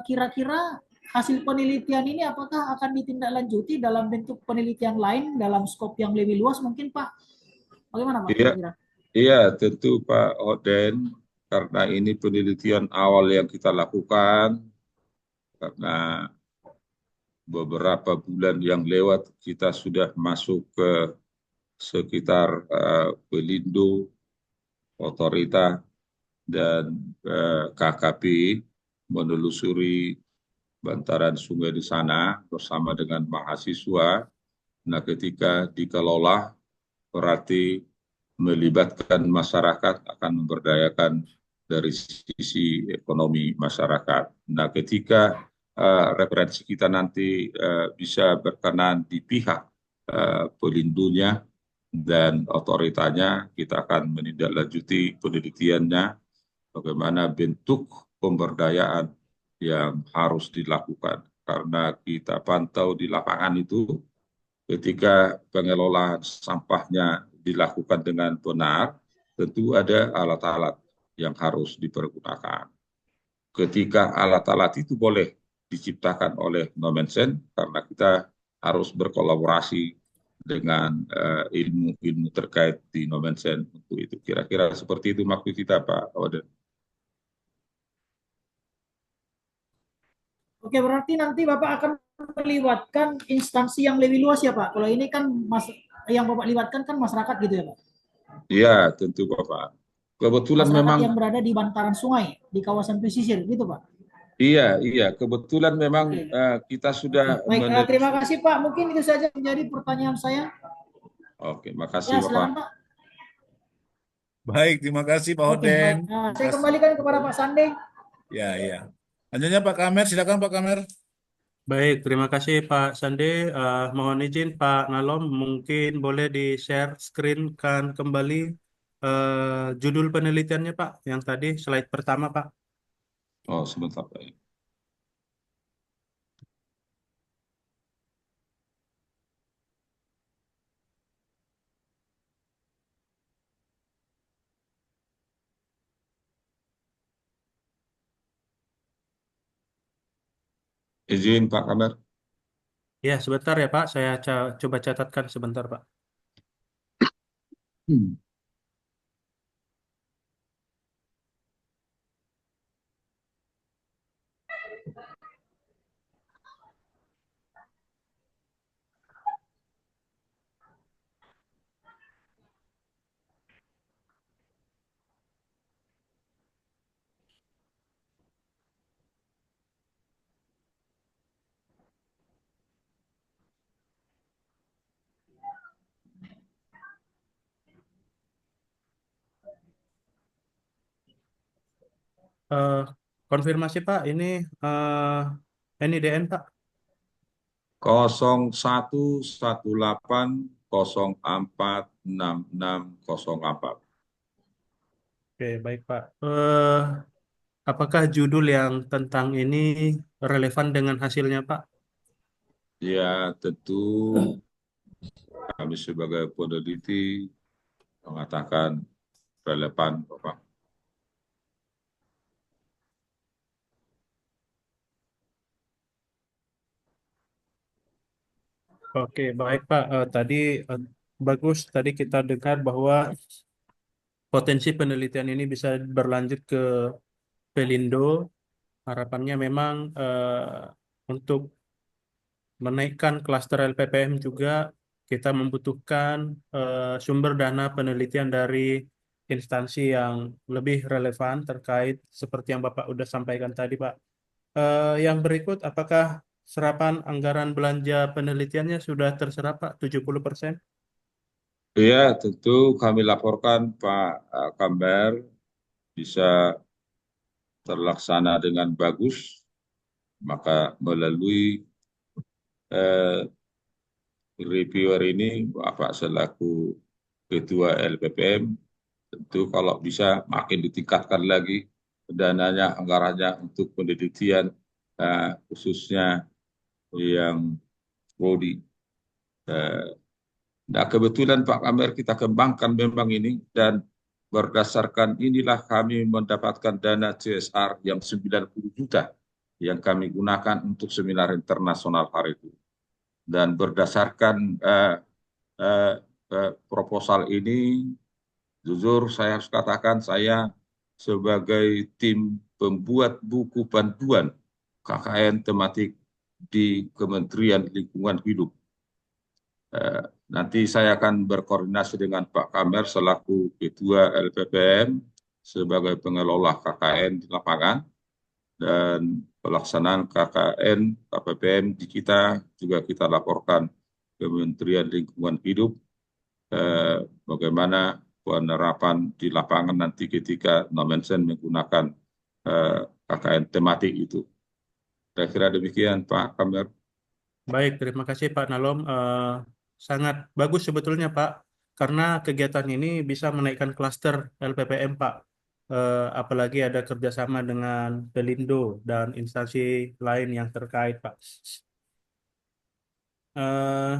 Kira-kira hasil penelitian ini apakah akan ditindaklanjuti dalam bentuk penelitian lain dalam skop yang lebih luas mungkin Pak? Bagaimana Pak Iya, kira-kira? iya tentu Pak Oden, karena ini penelitian awal yang kita lakukan, karena beberapa bulan yang lewat kita sudah masuk ke sekitar Pelindo, otorita, dan KKP menelusuri bantaran sungai di sana bersama dengan mahasiswa. Nah, ketika dikelola berarti melibatkan masyarakat, akan memberdayakan dari sisi ekonomi masyarakat. Nah, ketika referensi kita nanti bisa berkenan di pihak pelindungnya dan otoritanya, kita akan menindaklanjuti penelitiannya, bagaimana bentuk pemberdayaan yang harus dilakukan. Karena kita pantau di lapangan itu, ketika pengelolaan sampahnya dilakukan dengan benar, tentu ada alat-alat yang harus dipergunakan. Ketika alat-alat itu boleh diciptakan oleh Nomensen, karena kita harus berkolaborasi dengan ilmu-ilmu terkait di Nomensen untuk itu. Kira-kira seperti itu maksud kita, Pak Oden. Oke, berarti nanti Bapak akan melibatkan instansi yang lebih luas ya Pak. Kalau ini kan yang Bapak libatkan kan masyarakat gitu ya Pak. Iya, tentu Bapak. Kebetulan Masyarakat memang yang berada di bantaran sungai, di kawasan pesisir gitu Pak. iya, kebetulan memang Oke. kita sudah Baik, terima kasih Pak. Mungkin itu saja menjadi pertanyaan saya. Oke, makasih Ya, Bapak. silakan Pak. Baik, terima kasih Pak Oke, Horden. baik. Saya kembalikan kepada Pak Sande. Ya, ya. Lanjutnya Pak Kamer, silakan Pak Kamer. Baik, terima kasih Pak Sande. Mohon izin Pak Nalom, mungkin boleh di-share screen-kan kembali judul penelitiannya Pak, yang tadi slide pertama Pak. Oh, sebentar Pak. Izin Pak Kamer. Ya, sebentar ya Pak, saya coba catatkan sebentar Pak. Eh, konfirmasi Pak, ini DN Pak. 0118046604. Oke, baik Pak. Apakah judul yang tentang ini relevan dengan hasilnya Pak? Ya, tentu kami sebagai peneliti mengatakan relevan, Bapak. Oke, baik Pak. Bagus tadi kita dengar bahwa potensi penelitian ini bisa berlanjut ke Pelindo. Harapannya memang untuk menaikkan klaster LPPM juga kita membutuhkan sumber dana penelitian dari instansi yang lebih relevan terkait seperti yang Bapak udah sampaikan tadi, Pak. Yang berikut, apakah serapan anggaran belanja penelitiannya sudah terserap, Pak, 70%? Ya, tentu kami laporkan Pak Kamber bisa terlaksana dengan bagus, maka melalui reviewer ini, Bapak selaku Ketua LPPM, tentu kalau bisa makin ditingkatkan lagi dananya, anggarannya untuk penelitian, khususnya yang prodi. Nah, kebetulan Pak Kamer kita kembangkan memang ini, dan berdasarkan inilah kami mendapatkan dana CSR yang 90 juta yang kami gunakan untuk seminar internasional hari itu. Dan berdasarkan proposal ini, jujur saya harus katakan saya sebagai tim pembuat buku panduan KKN tematik di Kementerian Lingkungan Hidup. Nanti saya akan berkoordinasi dengan Pak Kamer selaku Ketua LPPM sebagai pengelola KKN di lapangan, dan pelaksanaan KKN KPPM di kita juga kita laporkan Kementerian Lingkungan Hidup, bagaimana penerapan di lapangan nanti ketika Nomensen menggunakan KKN tematik itu. Saya kira demikian Pak Kamer. Baik, terima kasih Pak Nalom. Sangat bagus sebetulnya Pak, karena kegiatan ini bisa menaikkan klaster LPPM Pak. Apalagi ada kerjasama dengan Pelindo dan instansi lain yang terkait Pak. Eh,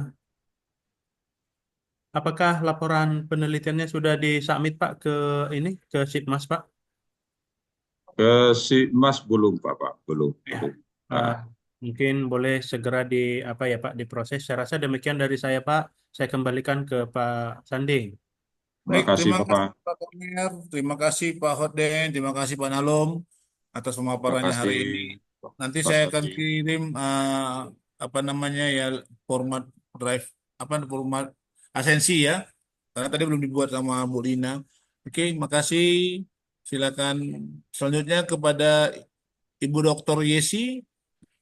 apakah laporan penelitiannya sudah disubmit Pak ke Sitmas Pak? Ke Mas belum Pak, belum. Ya. belum. Eh, mungkin boleh segera diproses. Saya rasa demikian dari saya Pak. Saya kembalikan ke Pak Sandi. Terima Baik, kasih terima Bapak. kasih Pak Kamer, terima kasih Pak Hotden, terima kasih Pak Nalom atas Terima pemaparannya kasih hari ini. Nanti Pak saya akan Sandi. kirim format drive, format asensi ya, karena tadi belum dibuat sama Bu Lina. Oke, makasih. Silakan selanjutnya kepada Ibu Dr. Yesi.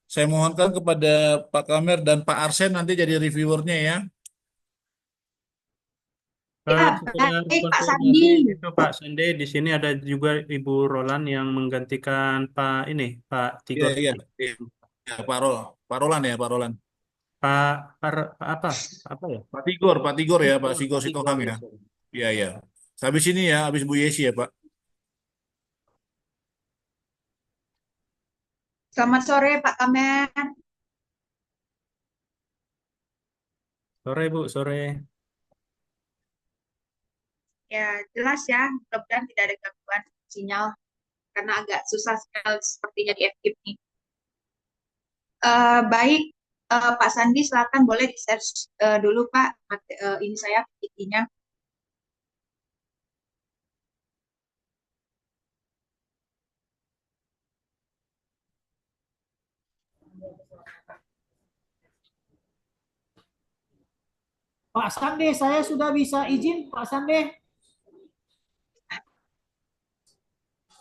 Saya mohonkan kepada Pak Kamer dan Pak Arsen nanti jadi reviewernya ya. Ya, Sekedar baik Pak konfirmasi Sandi. itu Pak Sandi, di sini ada juga Ibu Roland yang menggantikan Pak Iya, Tigor. iya, iya. Ya, Pak Roland ya, Pak Roland. Apa ya? Pak Tigor ya, Pak Sigor Tigor, Sitohang ya. ya. Iya, iya. Habis ini ya, habis Bu Yesi ya, Pak. Selamat sore Pak Kamer. Sore Bu, sore. Ya, jelas ya. Mudah-mudahan tidak ada gangguan sinyal karena agak susah sekali sepertinya di FKIP ini. Baik, Pak Sandi silakan boleh di-share dulu Pak. Ini saya PPT-nya. Pak Sande, saya sudah bisa izin, Pak Sande.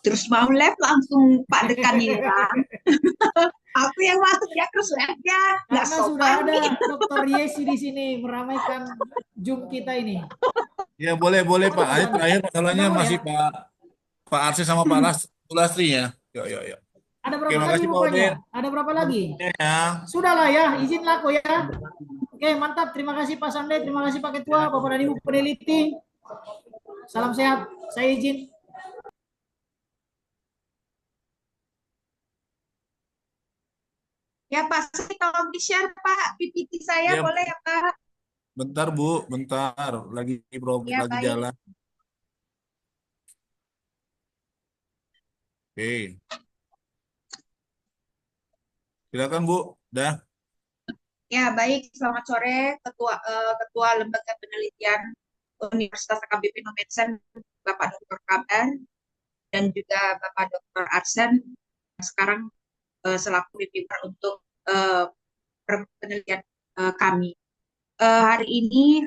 Terus mau live langsung Pak Dekan hilang. Aku yang masuk ya terus live ya. Nggak Karena sudah sopan ada nih. Dr. Yesi di sini meramaikan Zoom kita ini. Ya, boleh Pak. Terakhir masalahnya Kenapa masih ya? Pak Arsi sama Pak Bu Lastri ya. Yuk, yuk, yuk. Ada Oke, berapa lagi makasih Pak rupanya? Odir. Ada berapa lagi? Ya. Sudahlah ya, izinlah kok ya. Oke, mantap. Terima kasih Pak Sande, terima kasih Pak Ketua, Bapak dan Ibu peneliti. Salam sehat. Saya izin. Ya Pak, kalau di-share Pak, PPT saya Ya, boleh ya Pak? bentar Bu, bentar. Lagi Ya lagi baik. jalan. Oke. Silakan Bu. Dah. Ya baik, selamat sore Ketua Lembaga Penelitian Universitas AKBP Nomensen, Bapak Dr. Kaban, dan juga Bapak Dr. Arsen, sekarang selaku reviewer untuk penelitian kami. Hari ini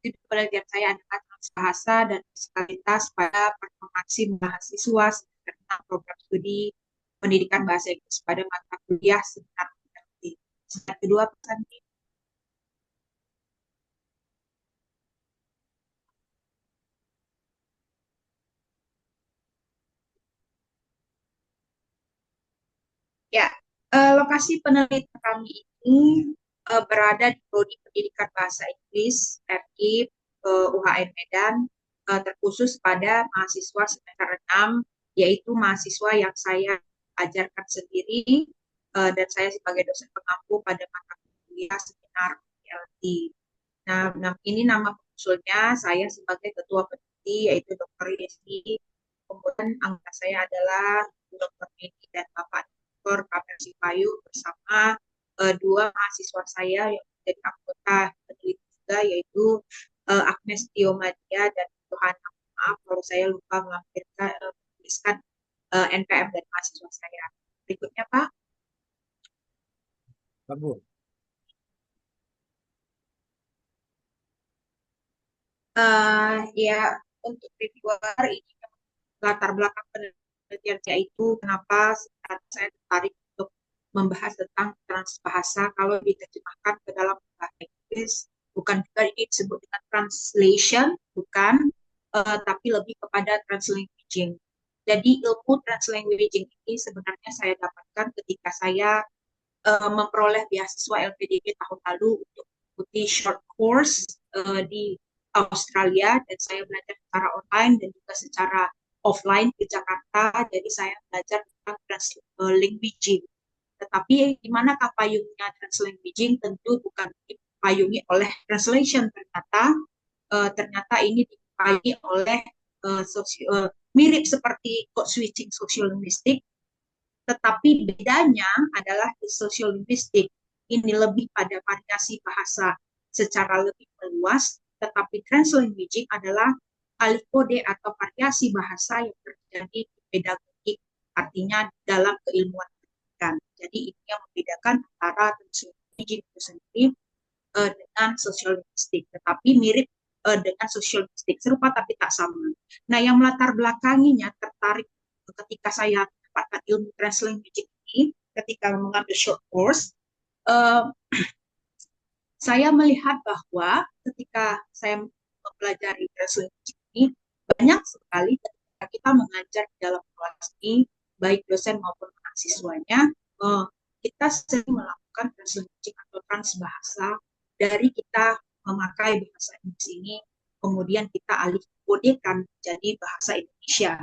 judul penelitian saya adalah transbahasa dan musikalitas pada performansi mahasiswa tentang program studi pendidikan bahasa Inggris pada mata kuliah seminar peneliti. Slide kedua, Pak Sandi. Ya, lokasi penelitian kami ini berada di Prodi Pendidikan Bahasa Inggris FKIP UHN Medan, terkhusus pada mahasiswa semester 6, yaitu mahasiswa yang saya ajarkan sendiri dan saya sebagai dosen pengampu pada mata kuliah seminar PLT. Nah, ini nama pengusulnya, saya sebagai ketua peneliti yaitu Dr. Yesi. Kemudian anggota saya adalah Dr. Medi dan Bapak Dr. Kamer Sipayu bersama dua mahasiswa saya yang menjadi anggota peneliti juga, yaitu Agnes Diomadia dan Johanna. Maaf kalau saya lupa menuliskan NPM dari mahasiswa saya. Berikutnya Pak. Bu. Ya, untuk reviewer ini latar belakang penelitian saya itu kenapa saya tertarik untuk membahas tentang transbahasa. Kalau diterjemahkan ke dalam bahasa Inggris, bukan juga ini disebut dengan translation, bukan, tapi lebih kepada translanguaging. Jadi ilmu translanguaging ini sebenarnya saya dapatkan ketika saya memperoleh beasiswa LPDP tahun lalu untuk mengikuti short course di Australia, dan saya belajar secara online dan juga secara offline di Jakarta. Jadi saya belajar tentang translanguaging. Tetapi di manakah payungnya translanguaging? Tentu bukan dipayungi oleh translation. Ternyata ini dipayungi oleh mirip seperti code switching sosiolinguistik, tetapi bedanya adalah di sosiolinguistik ini lebih pada variasi bahasa secara lebih meluas, tetapi translanguaging adalah alih kode atau variasi bahasa yang terjadi di pedagogik, artinya dalam keilmuan pendidikan. Jadi ini yang membedakan antara translanguaging itu sendiri dengan sosiolinguistik, tetapi mirip dengan sosiolinguistik, serupa tapi tak sama. Nah, yang melatar belakanginya tertarik ketika saya mendapatkan ilmu translanguaging ini, ketika mengambil short course, saya melihat bahwa ketika saya mempelajari translanguaging ini, banyak sekali ketika kita mengajar di dalam kelas ini, baik dosen maupun mahasiswanya, kita sering melakukan translanguaging atau transbahasa dari kita memakai bahasa Inggris ini, kemudian kita alih kodekan menjadi bahasa Indonesia.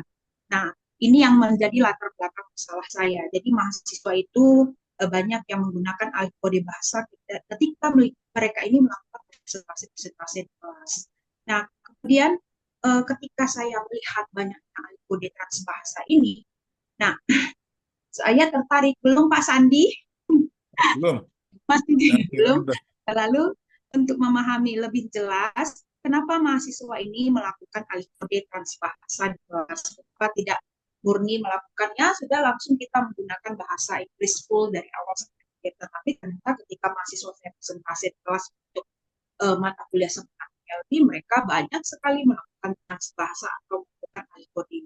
Nah, ini yang menjadi latar belakang masalah saya. Jadi mahasiswa itu banyak yang menggunakan alih kode bahasa ketika mereka ini melakukan presentasi di kelas. Nah, kemudian ketika saya melihat banyaknya alih kode transbahasa ini, nah, saya tertarik. Belum Pak Sandi? Belum. Masih belum. Lalu untuk memahami lebih jelas kenapa mahasiswa ini melakukan alih kode transbahasa di kelas, kenapa tidak murni melakukannya, sudah langsung kita menggunakan bahasa Inggris full dari awal sampai akhir. Tetapi ternyata ketika mahasiswa saya presentasi di kelas untuk mata kuliah seminar PLT, mereka banyak sekali melakukan transbahasa atau menggunakan alih kode.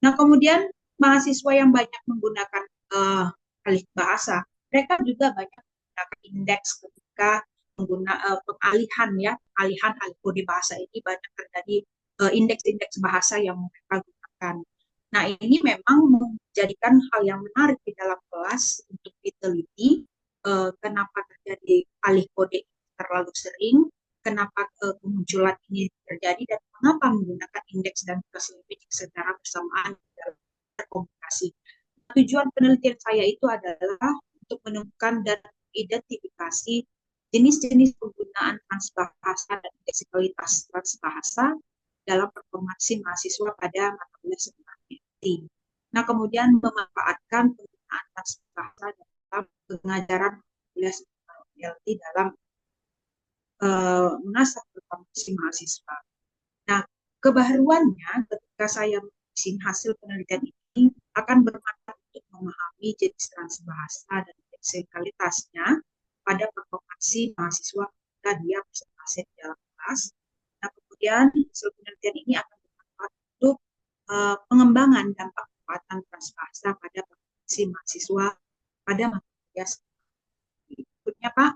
Nah, kemudian mahasiswa yang banyak menggunakan alih bahasa, mereka juga banyak menggunakan indeks ketika pengalihan alih kode bahasa ini banyak terjadi indeks-indeks bahasa yang mereka gunakan. Nah, ini memang menjadikan hal yang menarik di dalam kelas untuk diteliti, kenapa terjadi alih kode terlalu sering, kenapa kemunculan ini terjadi, dan mengapa menggunakan indeks dan classification secara bersamaan dalam berkomunikasi. Tujuan penelitian saya itu adalah untuk menemukan dan identifikasi jenis-jenis penggunaan transbahasa dan leksikalitas transbahasa dalam performansi mahasiswa pada mata kuliah seminar LT. Nah, kemudian memanfaatkan penggunaan transbahasa dalam pengajaran kuliah seminar LT dalam mengasah performansi mahasiswa. Nah, kebaruannya ketika saya mengisi hasil penelitian ini akan bermanfaat untuk memahami jenis transbahasa dan leksikalitasnya pada performansi mahasiswa ketika dia presentasi di dalam kelas. Nah, kemudian hasil penelitian ini akan bermanfaat untuk pengembangan dampak kekuatan transbahasa pada performansi mahasiswa pada mata kuliah. Berikutnya, Pak.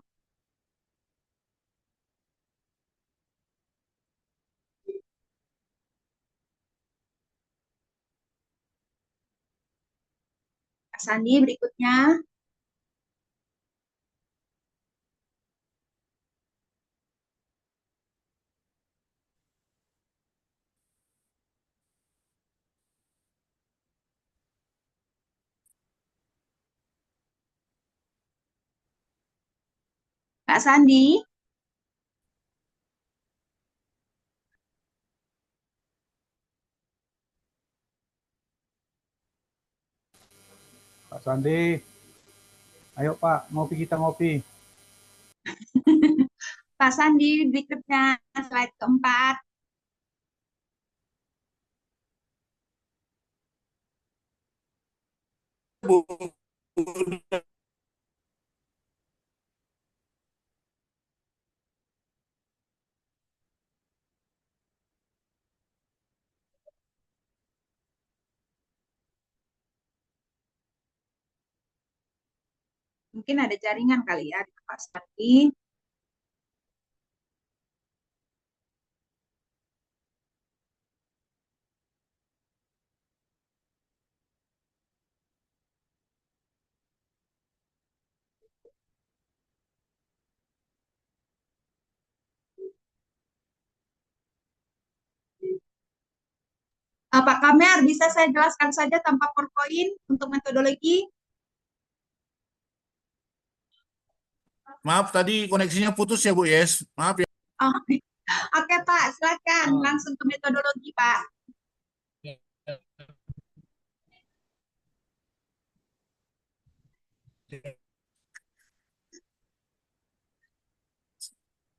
Pak Sandi, berikutnya. Pak Sandi. Pak Sandi, ayo Pak, ngopi kita ngopi. Pak Sandi, berikutnya slide keempat. Bu. Mungkin ada jaringan kali ya di Pak Sandi. Pak Kamer, bisa saya jelaskan saja tanpa PowerPoint untuk metodologi? Maaf, tadi koneksinya putus ya Bu Yes. Maaf ya. Oh, oke Pak, silakan langsung ke metodologi Pak.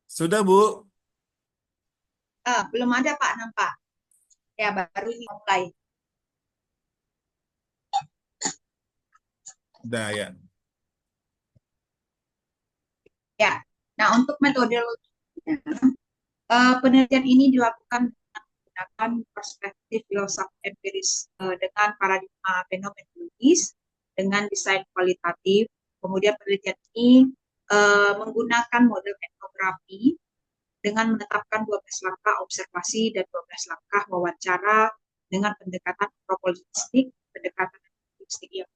Sudah Bu. Belum ada Pak, nampak. Ya, baru ini mulai. Udah ya. Ya, nah untuk metodologi penelitian ini dilakukan menggunakan perspektif filosofi empiris dengan paradigma fenomenologis, dengan desain kualitatif. Kemudian penelitian ini menggunakan model etnografi dengan menetapkan 12 langkah observasi dan 12 langkah wawancara dengan pendekatan antropologistik, pendekatan linguistik yang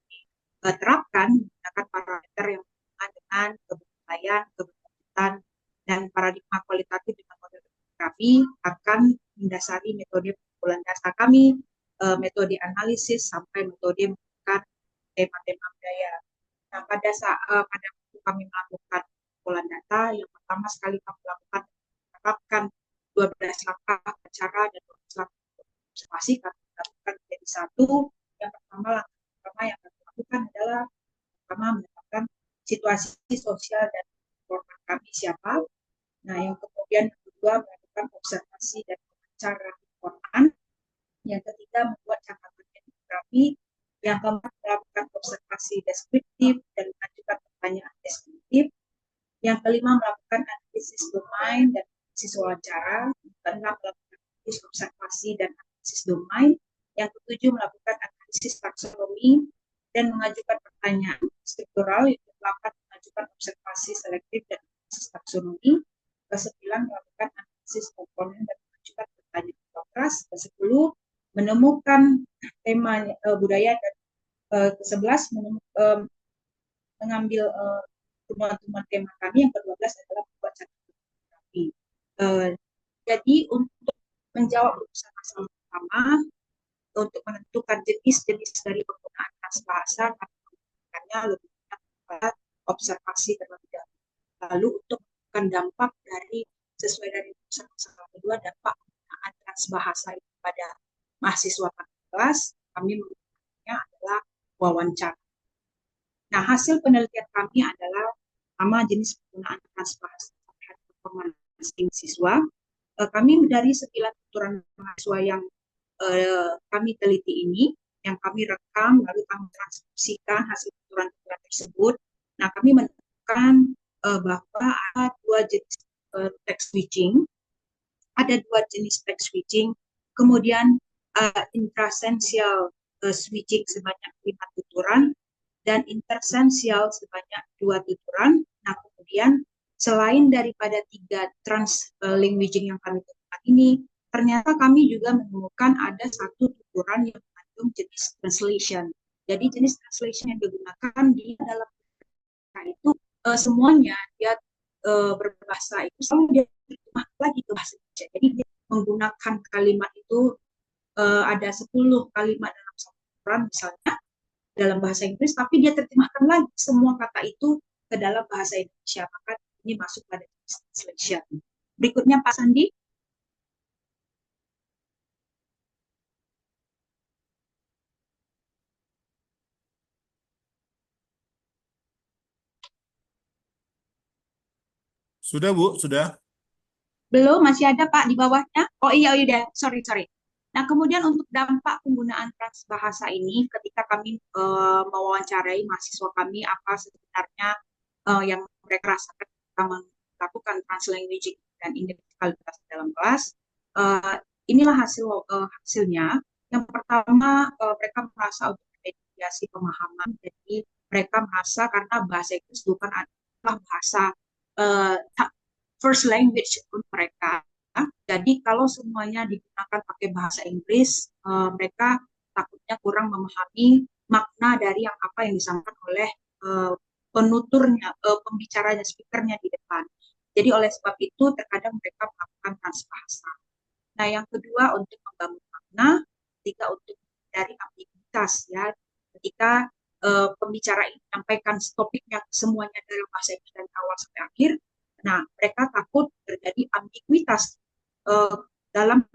diterapkan menggunakan parameter yang berhubungan dengan kebudayaan, keberlanjutan, dan paradigma kualitatif dengan model etnografi akan mendasari metode pengumpulan data kami, metode analisis, sampai metode menggunakan tema-tema budaya. Nah, pada waktu kami melakukan pengumpulan data, yang pertama sekali kami lakukan menetapkan 12 langkah wawancara dan 12 langkah observasi kami lakukan menjadi satu. Yang pertama, langkah pertama yang kami lakukan adalah pertama menetapkan situasi sosial dan korban kami siapa. Nah, yang kemudian kedua melakukan observasi dan wawancara korban. Yang ketiga membuat catatan etnografi. Yang keempat melakukan observasi deskriptif dan mengajukan pertanyaan deskriptif. Yang kelima melakukan analisis domain dan analisis wawancara. Yang keenam melakukan analisis observasi dan analisis domain. Yang ketujuh melakukan analisis taksonomi dan mengajukan pertanyaan struktural. Yang ke-8 mengajukan observasi selektif dan analisis taksonomi. Ke-9 melakukan analisis komponen dan mengajukan pertanyaan progres. Ke-10 menemukan tema budaya, dan ke-11 mengambil temuan-temuan tema kami. Yang ke-12 adalah membuat catatan kami. Jadi untuk menjawab urusan masalah pertama, untuk menentukan jenis-jenis dari penggunaan transbahasa, kami menggunakannya lebih banyak pada observasi terlebih dahulu. Lalu untuk menentukan dampak dari sesuai dari urusan masalah kedua, dampak penggunaan transbahasa itu pada mahasiswa kelas, kami menggunakannya adalah wawancara. Nah, hasil penelitian kami adalah pertama, jenis penggunaan transbahasa terhadap performa mahasiswa. Kami dari 9 tuturan mahasiswa yang kami teliti ini, yang kami rekam, lalu kami transkripsikan hasil tuturan-tuturan tersebut. Nah, kami menemukan bahwa ada 2 jenis text switching, kemudian intrasensial switching sebanyak 5 tuturan, dan intersensial sebanyak 2 tuturan. Nah, kemudian selain daripada 3 translinguaging yang kami temukan ini, ternyata kami juga menemukan ada 1 tuturan yang mengandung jenis translation. Jadi jenis translation yang digunakan di dalam itu semuanya dia berbahasa itu selalu dia terjemahkan lagi ke bahasa Indonesia. Jadi dia menggunakan kalimat itu ada 10 kalimat dalam satu tuturan misalnya dalam bahasa Inggris, tapi dia terjemahkan lagi semua kata itu ke dalam bahasa Indonesia. Maka ini masuk pada translation. Berikutnya Pak Sandi. Sudah, Bu? Sudah? Belum, masih ada Pak di bawahnya. Oh iya, udah. Sorry. Nah, kemudian untuk dampak penggunaan transbahasa ini, ketika kami mewawancarai mahasiswa kami, apa sebenarnya yang mereka rasakan ketika melakukan translanguaging dan intelektualitas dalam kelas, inilah hasilnya. Yang pertama, mereka merasa untuk mediasi pemahaman. Jadi, mereka merasa karena bahasa Inggris bukan adalah bahasa first language untuk mereka. Jadi kalau semuanya digunakan pakai bahasa Inggris, mereka takutnya kurang memahami makna dari apa yang disampaikan oleh penuturnya, pembicaranya, speakernya di depan. Jadi oleh sebab itu terkadang mereka melakukan transbahasa. Nah, yang kedua untuk membangun makna, ketika untuk dari ambiguitas ya, ketika pembicara ini menyampaikan topiknya semuanya dalam bahasa Inggris dari awal sampai akhir, nah mereka takut terjadi ambiguitas dalam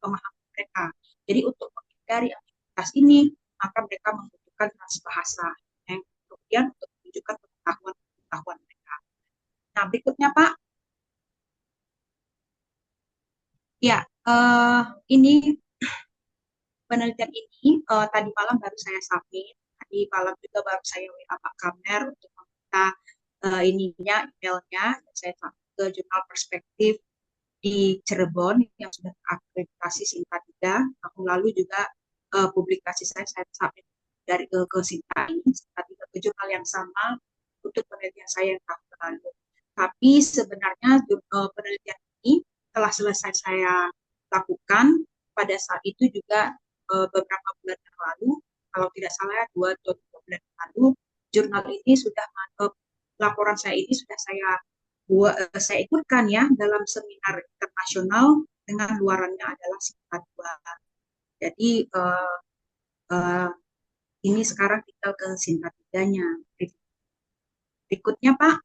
pemahaman mereka. Jadi untuk menghindari ambiguitas ini, maka mereka membutuhkan transbahasa yang kemudian untuk menunjukkan pengetahuan mereka. Nah, berikutnya Pak. Ya, ini penelitian ini tadi malam baru saya submit. Tadi malam juga baru saya WA Pak Kamer untuk meminta emailnya. Saya submit ke Jurnal Perspektif di Cirebon yang sudah terakreditasi Sinta 3. Tahun lalu juga publikasi saya submit dari ke Sinta ini, Sinta 3 ke jurnal yang sama untuk penelitian saya yang tahun lalu. Tapi sebenarnya penelitian ini telah selesai saya lakukan pada saat itu juga beberapa bulan yang lalu, kalau tidak salah 2 atau 3 bulan yang lalu, jurnal ini sudah laporan saya ini sudah saya ikutkan ya dalam seminar internasional dengan luarannya adalah Sinta 2. Jadi ini sekarang tinggal ke Sinta 3-nya. Berikutnya Pak.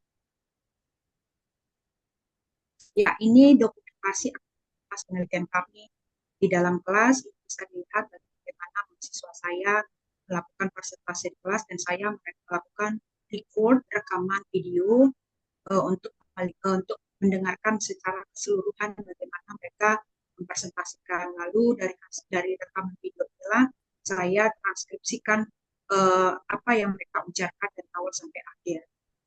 Ya, ini dokumentasi atas penelitian kami di dalam kelas. Bisa dilihat bagaimana mahasiswa saya melakukan presentasi di kelas dan saya melakukan record rekaman video untuk mendengarkan secara keseluruhan bagaimana mereka mempresentasikan. Lalu dari rekaman video inilah saya transkripsikan apa yang mereka ucapkan dari awal sampai akhir.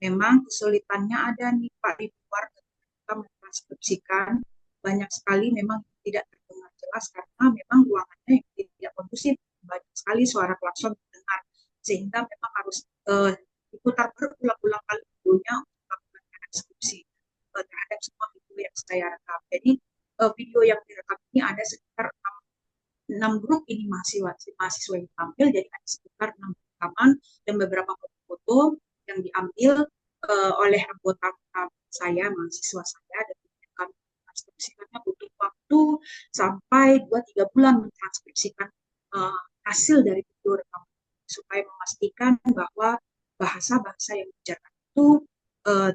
Memang kesulitannya ada nih Pak di luar ketika mentranskripsikan, banyak sekali memang tidak terdengar jelas karena memang ruangannya tidak kondusif, banyak sekali suara klakson terdengar, sehingga memang harus diputar berulang-ulang kali videonya untuk melakukan transkripsi terhadap semua video yang saya rekam. Jadi video yang direkam ini ada sekitar 6 grup ini mahasiswa yang tampil, jadi ada sekitar 6 rekaman dan beberapa foto-foto yang diambil oleh anggota saya, mahasiswa saya, dan kami transkripsikannya butuh waktu sampai 2-3 bulan mentranskripsikan hasil dari video rekaman supaya memastikan bahwa bahasa-bahasa yang dibicarakan itu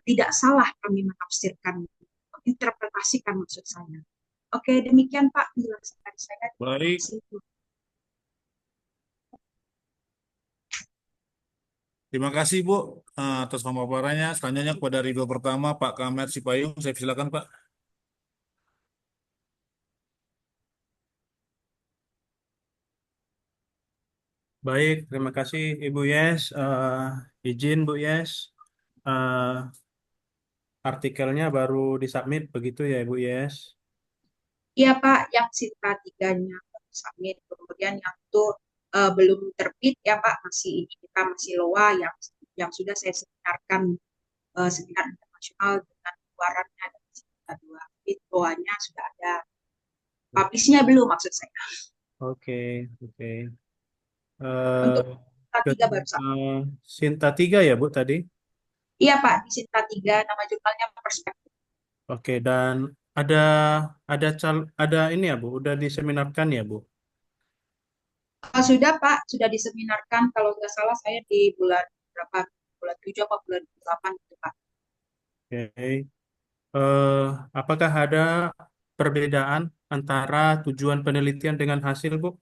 tidak salah kami menafsirkan, menginterpretasikan maksud saya. Oke, demikian Pak penjelasan dari saya. Baik. Terima kasih Bu atas pemaparannya. Selanjutnya kepada ridho pertama Pak Kamer Sipayung. Saya silakan Pak. Baik, terima kasih Ibu Yes. Izin Bu Yes, artikelnya baru disubmit begitu ya Ibu Yes? Iya Pak, yang Sinta 3-nya submit, kemudian yang itu belum terbit ya Pak, kita masih LOA yang sudah saya seminarkan seminar internasional dengan luarannya dari Sinta 2. LOA-nya sudah ada, publish-nya belum maksud saya. Oke. Untuk Sinta 3 baru submit. Sinta 3 ya Bu tadi? Iya Pak, di Sinta 3 nama jurnalnya Perspektif. Oke, dan ada ini ya Bu, udah diseminarkan ya Bu? Sudah Pak, sudah diseminarkan, kalau nggak salah saya di bulan 7 apa bulan 8 gitu Pak. Oke. Apakah ada perbedaan antara tujuan penelitian dengan hasil Bu?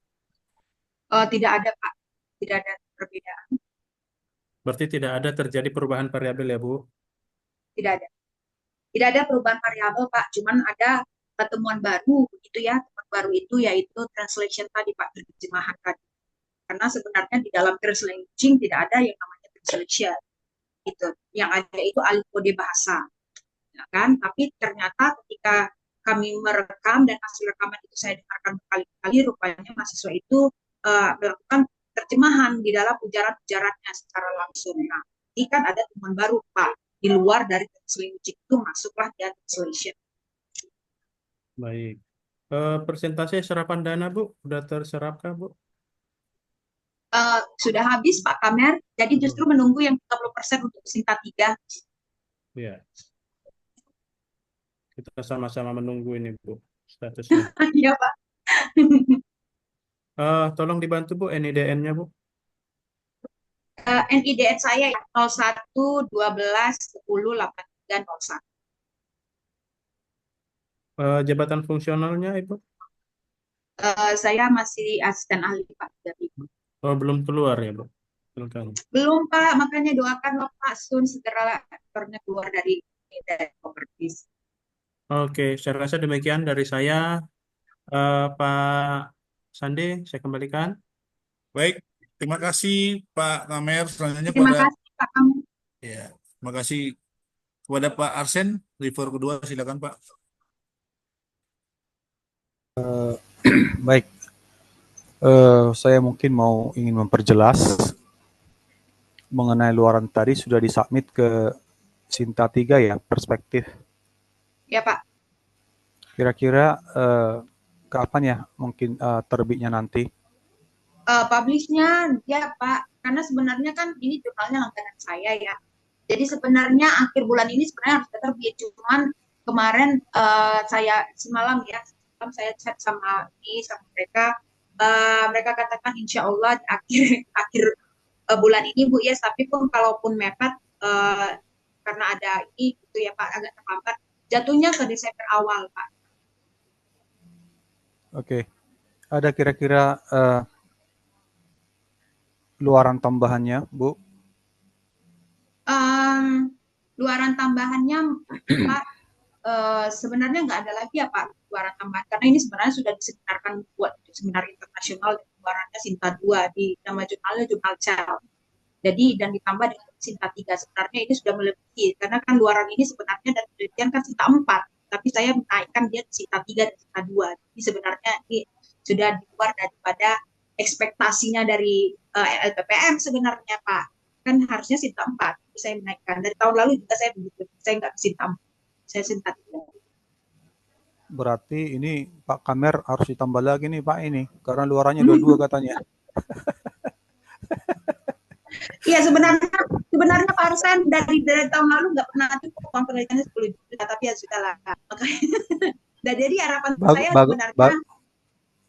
Tidak ada Pak, tidak ada perbedaan, Berarti tidak ada terjadi perubahan variabel ya Bu? tidak ada. Tidak ada perubahan variabel Pak, cuman ada temuan baru begitu ya. Temuan baru itu yaitu translation tadi Pak, terjemahan tadi. Karena sebenarnya di dalam translation tidak ada yang namanya translation. Gitu. Yang ada itu alih kode bahasa. Ya kan? Tapi ternyata ketika kami merekam dan hasil rekaman itu saya dengarkan berkali-kali, rupanya mahasiswa itu melakukan terjemahan di dalam ujaran-ujarannya secara langsung. Nah, ini kan ada temuan baru Pak. Di luar dari translation itu masuklah dia translation. Baik. Persentase serapan dana Bu, sudah terserapkah Bu? Sudah habis Pak Kamer, jadi justru menunggu yang 30% untuk Sinta 3. Ya. Kita sama-sama menunggu ini Bu, statusnya. Iya Pak. Tolong dibantu Bu, NIDN-nya Bu. NIDN saya 01 12 10 83 01. Jabatan fungsionalnya Ibu? Saya masih asisten ahli Pak. Oh, belum keluar ya Bu? Silakan. Belum Pak, makanya doakan Pak Sun segera aktornya keluar dari properties. Oke, saya rasa demikian dari saya. Pak Sandi, saya kembalikan. Baik, terima kasih Pak Kamer. Selanjutnya Terima kasih Pak Kamer. Ya, terima kasih kepada Pak Arsen. Reviewer kedua, silakan Pak. Baik, saya mungkin ingin memperjelas mengenai luaran tadi sudah disubmit ke Sinta 3 ya, Perspektif. Ya Pak. Kira-kira kapan ya mungkin terbitnya nanti? Publishnya ya Pak, karena sebenarnya kan ini jurnalnya langganan saya ya. Jadi sebenarnya akhir bulan ini sebenarnya harus terbit, cuman kemarin saya semalam saya chat sama mereka, mereka katakan insya Allah akhir bulan ini Bu ya, tapi pun kalaupun mepet karena ada ini gitu ya Pak, agak terlambat, jatuhnya ke Desember awal Pak. Oke, ada kira-kira luaran tambahannya Bu? Luaran tambahannya Pak, sebenarnya nggak ada lagi ya Pak luaran tambahan, karena ini sebenarnya sudah diseminarkan buat seminar internasional, dan luarannya Sinta 2 di nama jurnalnya Jurnal Cell. Jadi dan ditambah dengan Sinta 3 sebenarnya ini sudah melebihi, karena kan luaran ini sebenarnya dari penelitian kan Sinta 4, tapi saya menaikkan dia di Sinta 3 dan Sinta 2. Jadi sebenarnya ini sudah di luar daripada ekspektasinya dari LPPM sebenarnya Pak. Kan harusnya Sinta 4, saya menaikkan. Dari tahun lalu juga saya begitu, saya nggak Sinta 4, saya Sinta 3. Berarti ini Pak Kamer harus ditambah lagi nih Pak ini, karena luarannya 22 katanya. Iya, sebenarnya Pak Arsen dari tahun lalu nggak pernah cukup uang penelitiannya 10 juta, tapi ya sudah lah. Makanya, nah, jadi harapan Bag- saya bag- sebenarnya ba-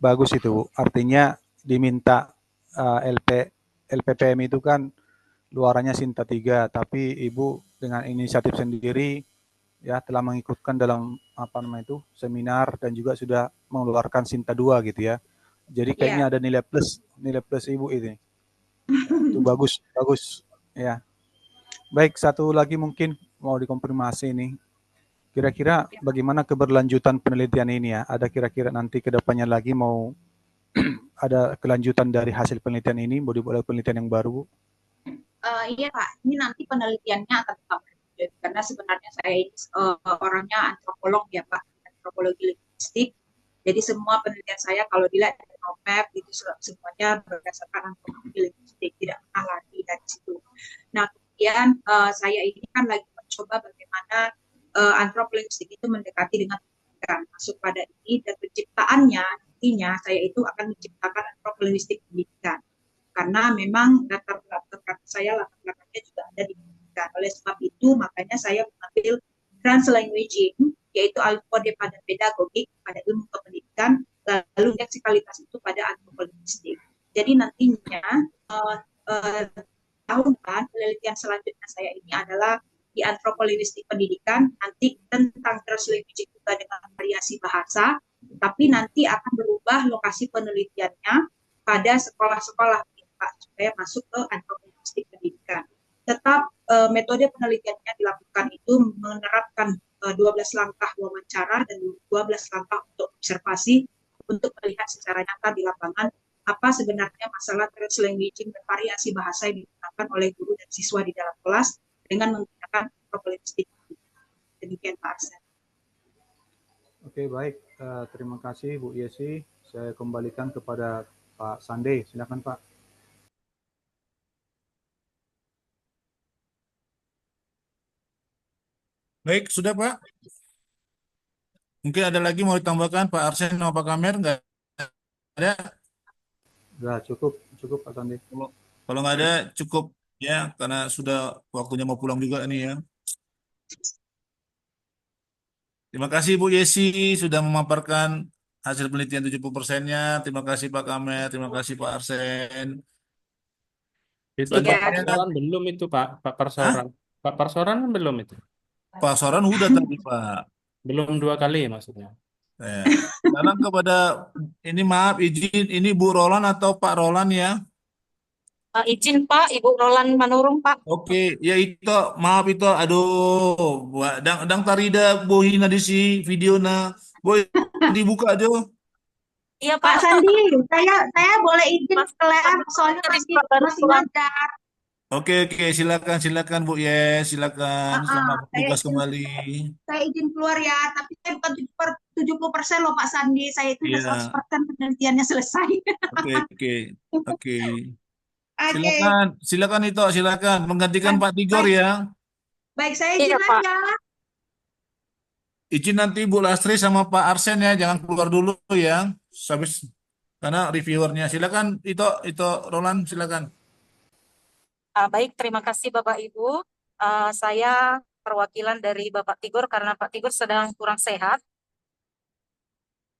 bagus itu, Bu. Artinya diminta LPPM itu kan luarannya Sinta 3, tapi Ibu dengan inisiatif sendiri ya telah mengikutkan dalam apa namanya itu seminar dan juga sudah mengeluarkan Sinta 2 gitu ya. Jadi kayaknya ya. ada nilai plus Ibu ini. Itu bagus ya. Baik, satu lagi mungkin mau dikonfirmasi nih. Kira-kira bagaimana keberlanjutan penelitian ini ya? Ada kira-kira nanti ke depannya lagi mau ada kelanjutan dari hasil penelitian ini, mau dibuat penelitian yang baru, Bu? Iya Pak, ini nanti penelitiannya akan tetap lanjut karena sebenarnya saya ini orangnya antropolog ya Pak, antropologi linguistik. Jadi semua penelitian saya kalau dilihat dari roadmap itu semuanya berdasarkan antropologi linguistik, tidak pernah lari dari situ. Nah kemudian saya ini kan lagi mencoba bagaimana antropolinguistik itu mendekati dengan pendidikan, masuk pada ini dan penciptaannya nantinya saya itu akan menciptakan antropolinguistik pendidikan karena memang latar belakangnya juga ada di pendidikan. Oleh sebab itu makanya saya mengambil translanguaging yaitu alfa pada pedagogik pada ilmu kependidikan lalu leksikalitas itu pada antropolinguistik. Jadi nantinya tahun depan penelitian selanjutnya saya ini adalah di antropolinguistik pendidikan, nanti tentang translanguaging juga dengan variasi bahasa, tapi nanti akan berubah lokasi penelitiannya pada sekolah-sekolah supaya masuk ke antropolinguistik pendidikan. Tetap metode penelitiannya dilakukan itu menerapkan 12 langkah wawancara dan 12 langkah untuk observasi untuk melihat secara nyata di lapangan apa sebenarnya masalah translanguaging dan variasi bahasa yang digunakan oleh guru dan siswa di dalam kelas dengan menggunakan antropolinguistik. Demikian Pak Arsen. Oke, baik. Terima kasih Bu Yesi. Saya kembalikan kepada Pak Sande. Silakan Pak. Baik, sudah Pak. Mungkin ada lagi mau ditambahkan Pak Arsen sama Pak Kamer? Nggak ada? Sudah cukup Pak Sande. Kalau nggak ada cukup ya, karena sudah waktunya mau pulang juga nih ya. Terima kasih Bu Yesi sudah memaparkan hasil penelitian 70%-nya. Terima kasih Pak Kamer, terima kasih Pak Arsen. Itu Pak Ya, Parsoran belum itu Pak Parsoran. Pak Parsoran kan belum itu. Pak Soran udah tadi Pak. Belum 2 kali maksudnya. Sekarang kepada ini maaf izin ini Bu Roland atau Pak Roland ya. Izin Pak, Ibu Roland Manurung Pak. Oke, ya itu maaf itu aduh dang tarida bohina di si video na boy dibuka aja. Iya Pak Pak. Sandi, saya boleh izin ke lab soalnya masih ngajar. Oke, silakan Bu Yes, silakan selamat bertugas kembali. Saya izin keluar ya, tapi saya bukan 70% loh Pak Sandi, saya itu udah 100% penelitiannya selesai. Oke. Silakan menggantikan Pak Tigor ya. Baik, saya izin aja. Izin nanti Bu Lastri sama Pak Arsen ya, jangan keluar dulu ya. Habis karena reviewernya. Silakan itu Roland, silakan. Baik, terima kasih Bapak Ibu. Saya perwakilan dari Bapak Tigor karena Pak Tigor sedang kurang sehat.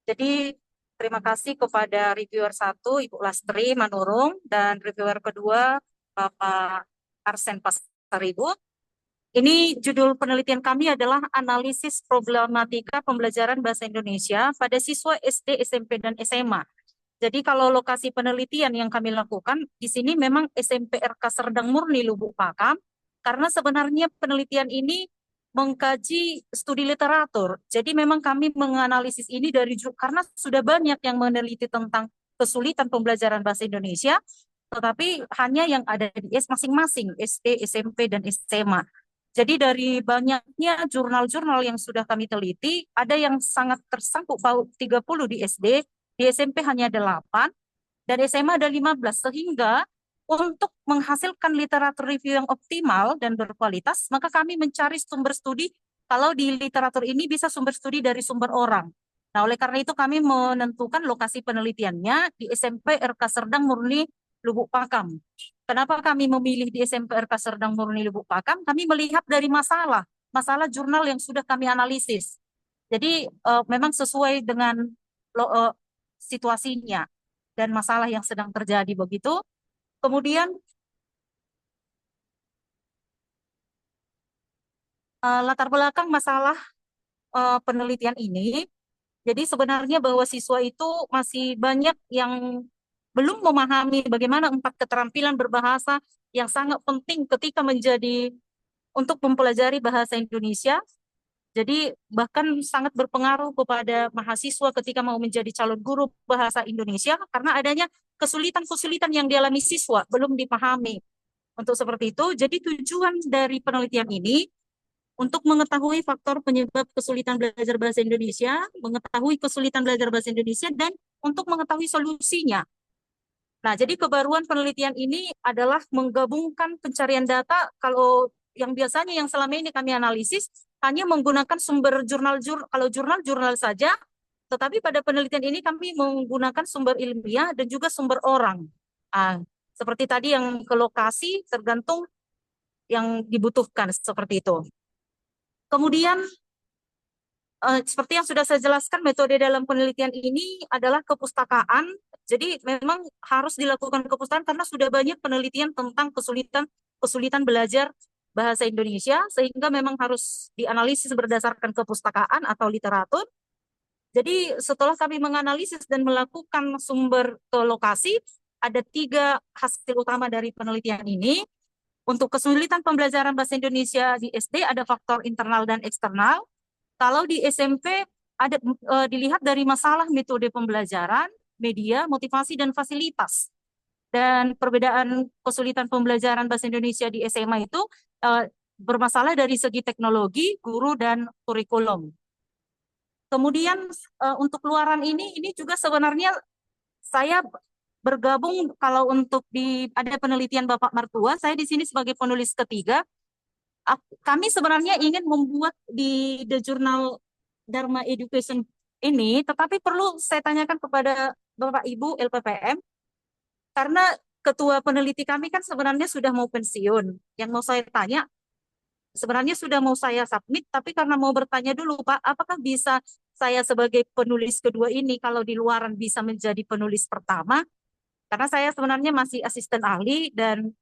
Jadi terima kasih kepada reviewer 1 Ibu Lastri Manurung dan reviewer kedua Bapak Arsen Pasaribu. Ini judul penelitian kami adalah analisis problematika pembelajaran bahasa Indonesia pada siswa SD, SMP, dan SMA. Jadi kalau lokasi penelitian yang kami lakukan di sini memang SMP RK Serdang Murni Lubuk Pakam, karena sebenarnya penelitian ini mengkaji studi literatur. Jadi memang kami menganalisis ini karena sudah banyak yang meneliti tentang kesulitan pembelajaran bahasa Indonesia, tetapi hanya yang ada di masing-masing SD, SMP, dan SMA. Jadi dari banyaknya jurnal-jurnal yang sudah kami teliti, ada yang sangat tersangkut paut 30 di SD, di SMP hanya 8, dan SMA ada 15, sehingga untuk menghasilkan literatur review yang optimal dan berkualitas, maka kami mencari sumber studi, kalau di literatur ini bisa sumber studi dari sumber orang. Nah, oleh karena itu kami menentukan lokasi penelitiannya di SMP RK Serdang Murni Lubuk Pakam. Kenapa kami memilih di SMP RK Serdang Murni Lubuk Pakam? Kami melihat dari masalah jurnal yang sudah kami analisis. Jadi memang sesuai dengan situasinya dan masalah yang sedang terjadi begitu. Kemudian latar belakang masalah penelitian ini. Jadi sebenarnya bahwa siswa itu masih banyak yang belum memahami bagaimana 4 keterampilan berbahasa yang sangat penting ketika untuk mempelajari bahasa Indonesia. Jadi bahkan sangat berpengaruh kepada mahasiswa ketika mau menjadi calon guru bahasa Indonesia karena adanya kesulitan-kesulitan yang dialami siswa belum dipahami. Untuk seperti itu, jadi tujuan dari penelitian ini untuk mengetahui faktor penyebab kesulitan belajar bahasa Indonesia, mengetahui kesulitan belajar bahasa Indonesia, dan untuk mengetahui solusinya. Nah, jadi kebaruan penelitian ini adalah menggabungkan pencarian data. Kalau yang biasanya yang selama ini kami analisis hanya menggunakan sumber kalau jurnal saja, tetapi pada penelitian ini kami menggunakan sumber ilmiah dan juga sumber orang. Seperti tadi yang ke lokasi tergantung yang dibutuhkan seperti itu. Kemudian, seperti yang sudah saya jelaskan, metode dalam penelitian ini adalah kepustakaan. Jadi memang harus dilakukan kepustakaan karena sudah banyak penelitian tentang kesulitan belajar bahasa Indonesia, sehingga memang harus dianalisis berdasarkan kepustakaan atau literatur. Jadi setelah kami menganalisis dan melakukan sumber ke lokasi, ada 3 hasil utama dari penelitian ini. Untuk kesulitan pembelajaran bahasa Indonesia di SD ada faktor internal dan eksternal. Kalau di SMP ada dilihat dari masalah metode pembelajaran, media, motivasi, dan fasilitas. Dan perbedaan kesulitan pembelajaran bahasa Indonesia di SMA itu bermasalah dari segi teknologi, guru, dan kurikulum. Kemudian untuk luaran ini juga sebenarnya saya bergabung kalau untuk ada penelitian Bapak Martua, saya di sini sebagai penulis ketiga. Kami sebenarnya ingin membuat di The Journal Dharma Education ini, tetapi perlu saya tanyakan kepada Bapak Ibu LPPM, karena ketua peneliti kami kan sebenarnya sudah mau pensiun. Yang mau saya tanya, sebenarnya sudah mau saya submit, tapi karena mau bertanya dulu, Pak, apakah bisa saya sebagai penulis kedua ini, kalau di luaran bisa menjadi penulis pertama? Karena saya sebenarnya masih asisten ahli dan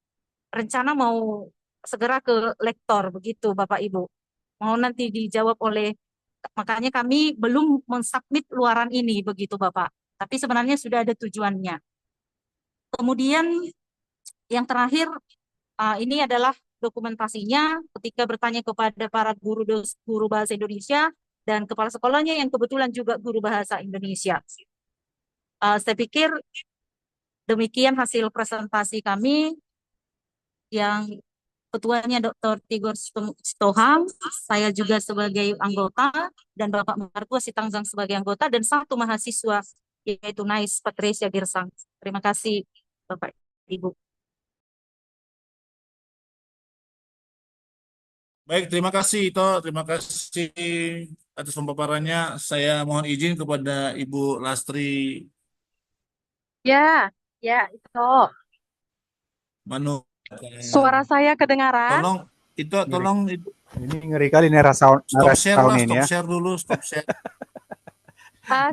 rencana mau segera ke lektor, begitu Bapak Ibu. Mau nanti dijawab makanya kami belum mensubmit luaran ini, begitu Bapak. Tapi sebenarnya sudah ada tujuannya. Kemudian yang terakhir, ini adalah dokumentasinya ketika bertanya kepada para guru bahasa Indonesia dan kepala sekolahnya yang kebetulan juga guru bahasa Indonesia. Saya pikir demikian hasil presentasi kami yang ketuanya Dr. Tigor Stoham, saya juga sebagai anggota, dan Bapak Martua Sitanggang sebagai anggota, dan 1 mahasiswa yaitu Nais Patricia Girsang. Terima kasih Bapak Ibu. Baik, terima kasih Ito. Terima kasih atas pemaparannya. Saya mohon izin kepada Ibu Lastri Ya, itu. Manu. Suara saya kedengaran? Tolong Ini ngeri kali nih stop share lah, ini ya. stop share.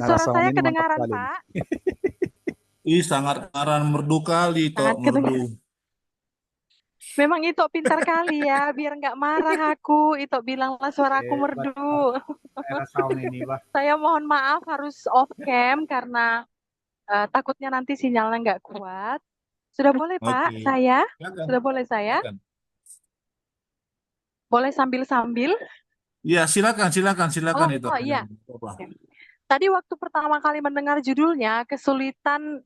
Suara saya kedengaran, Pak. Ih, sangat merdu kali, merdu. Memang itu pintar kali ya, biar nggak marah aku. Itu bilanglah suaraku merdu. Saya mohon maaf harus off cam karena takutnya nanti sinyalnya nggak kuat. Sudah boleh Pak, saya? Sudah boleh saya? Boleh sambil-sambil? Iya, silakan itu. Oh iya. Tadi waktu pertama kali mendengar judulnya, kesulitan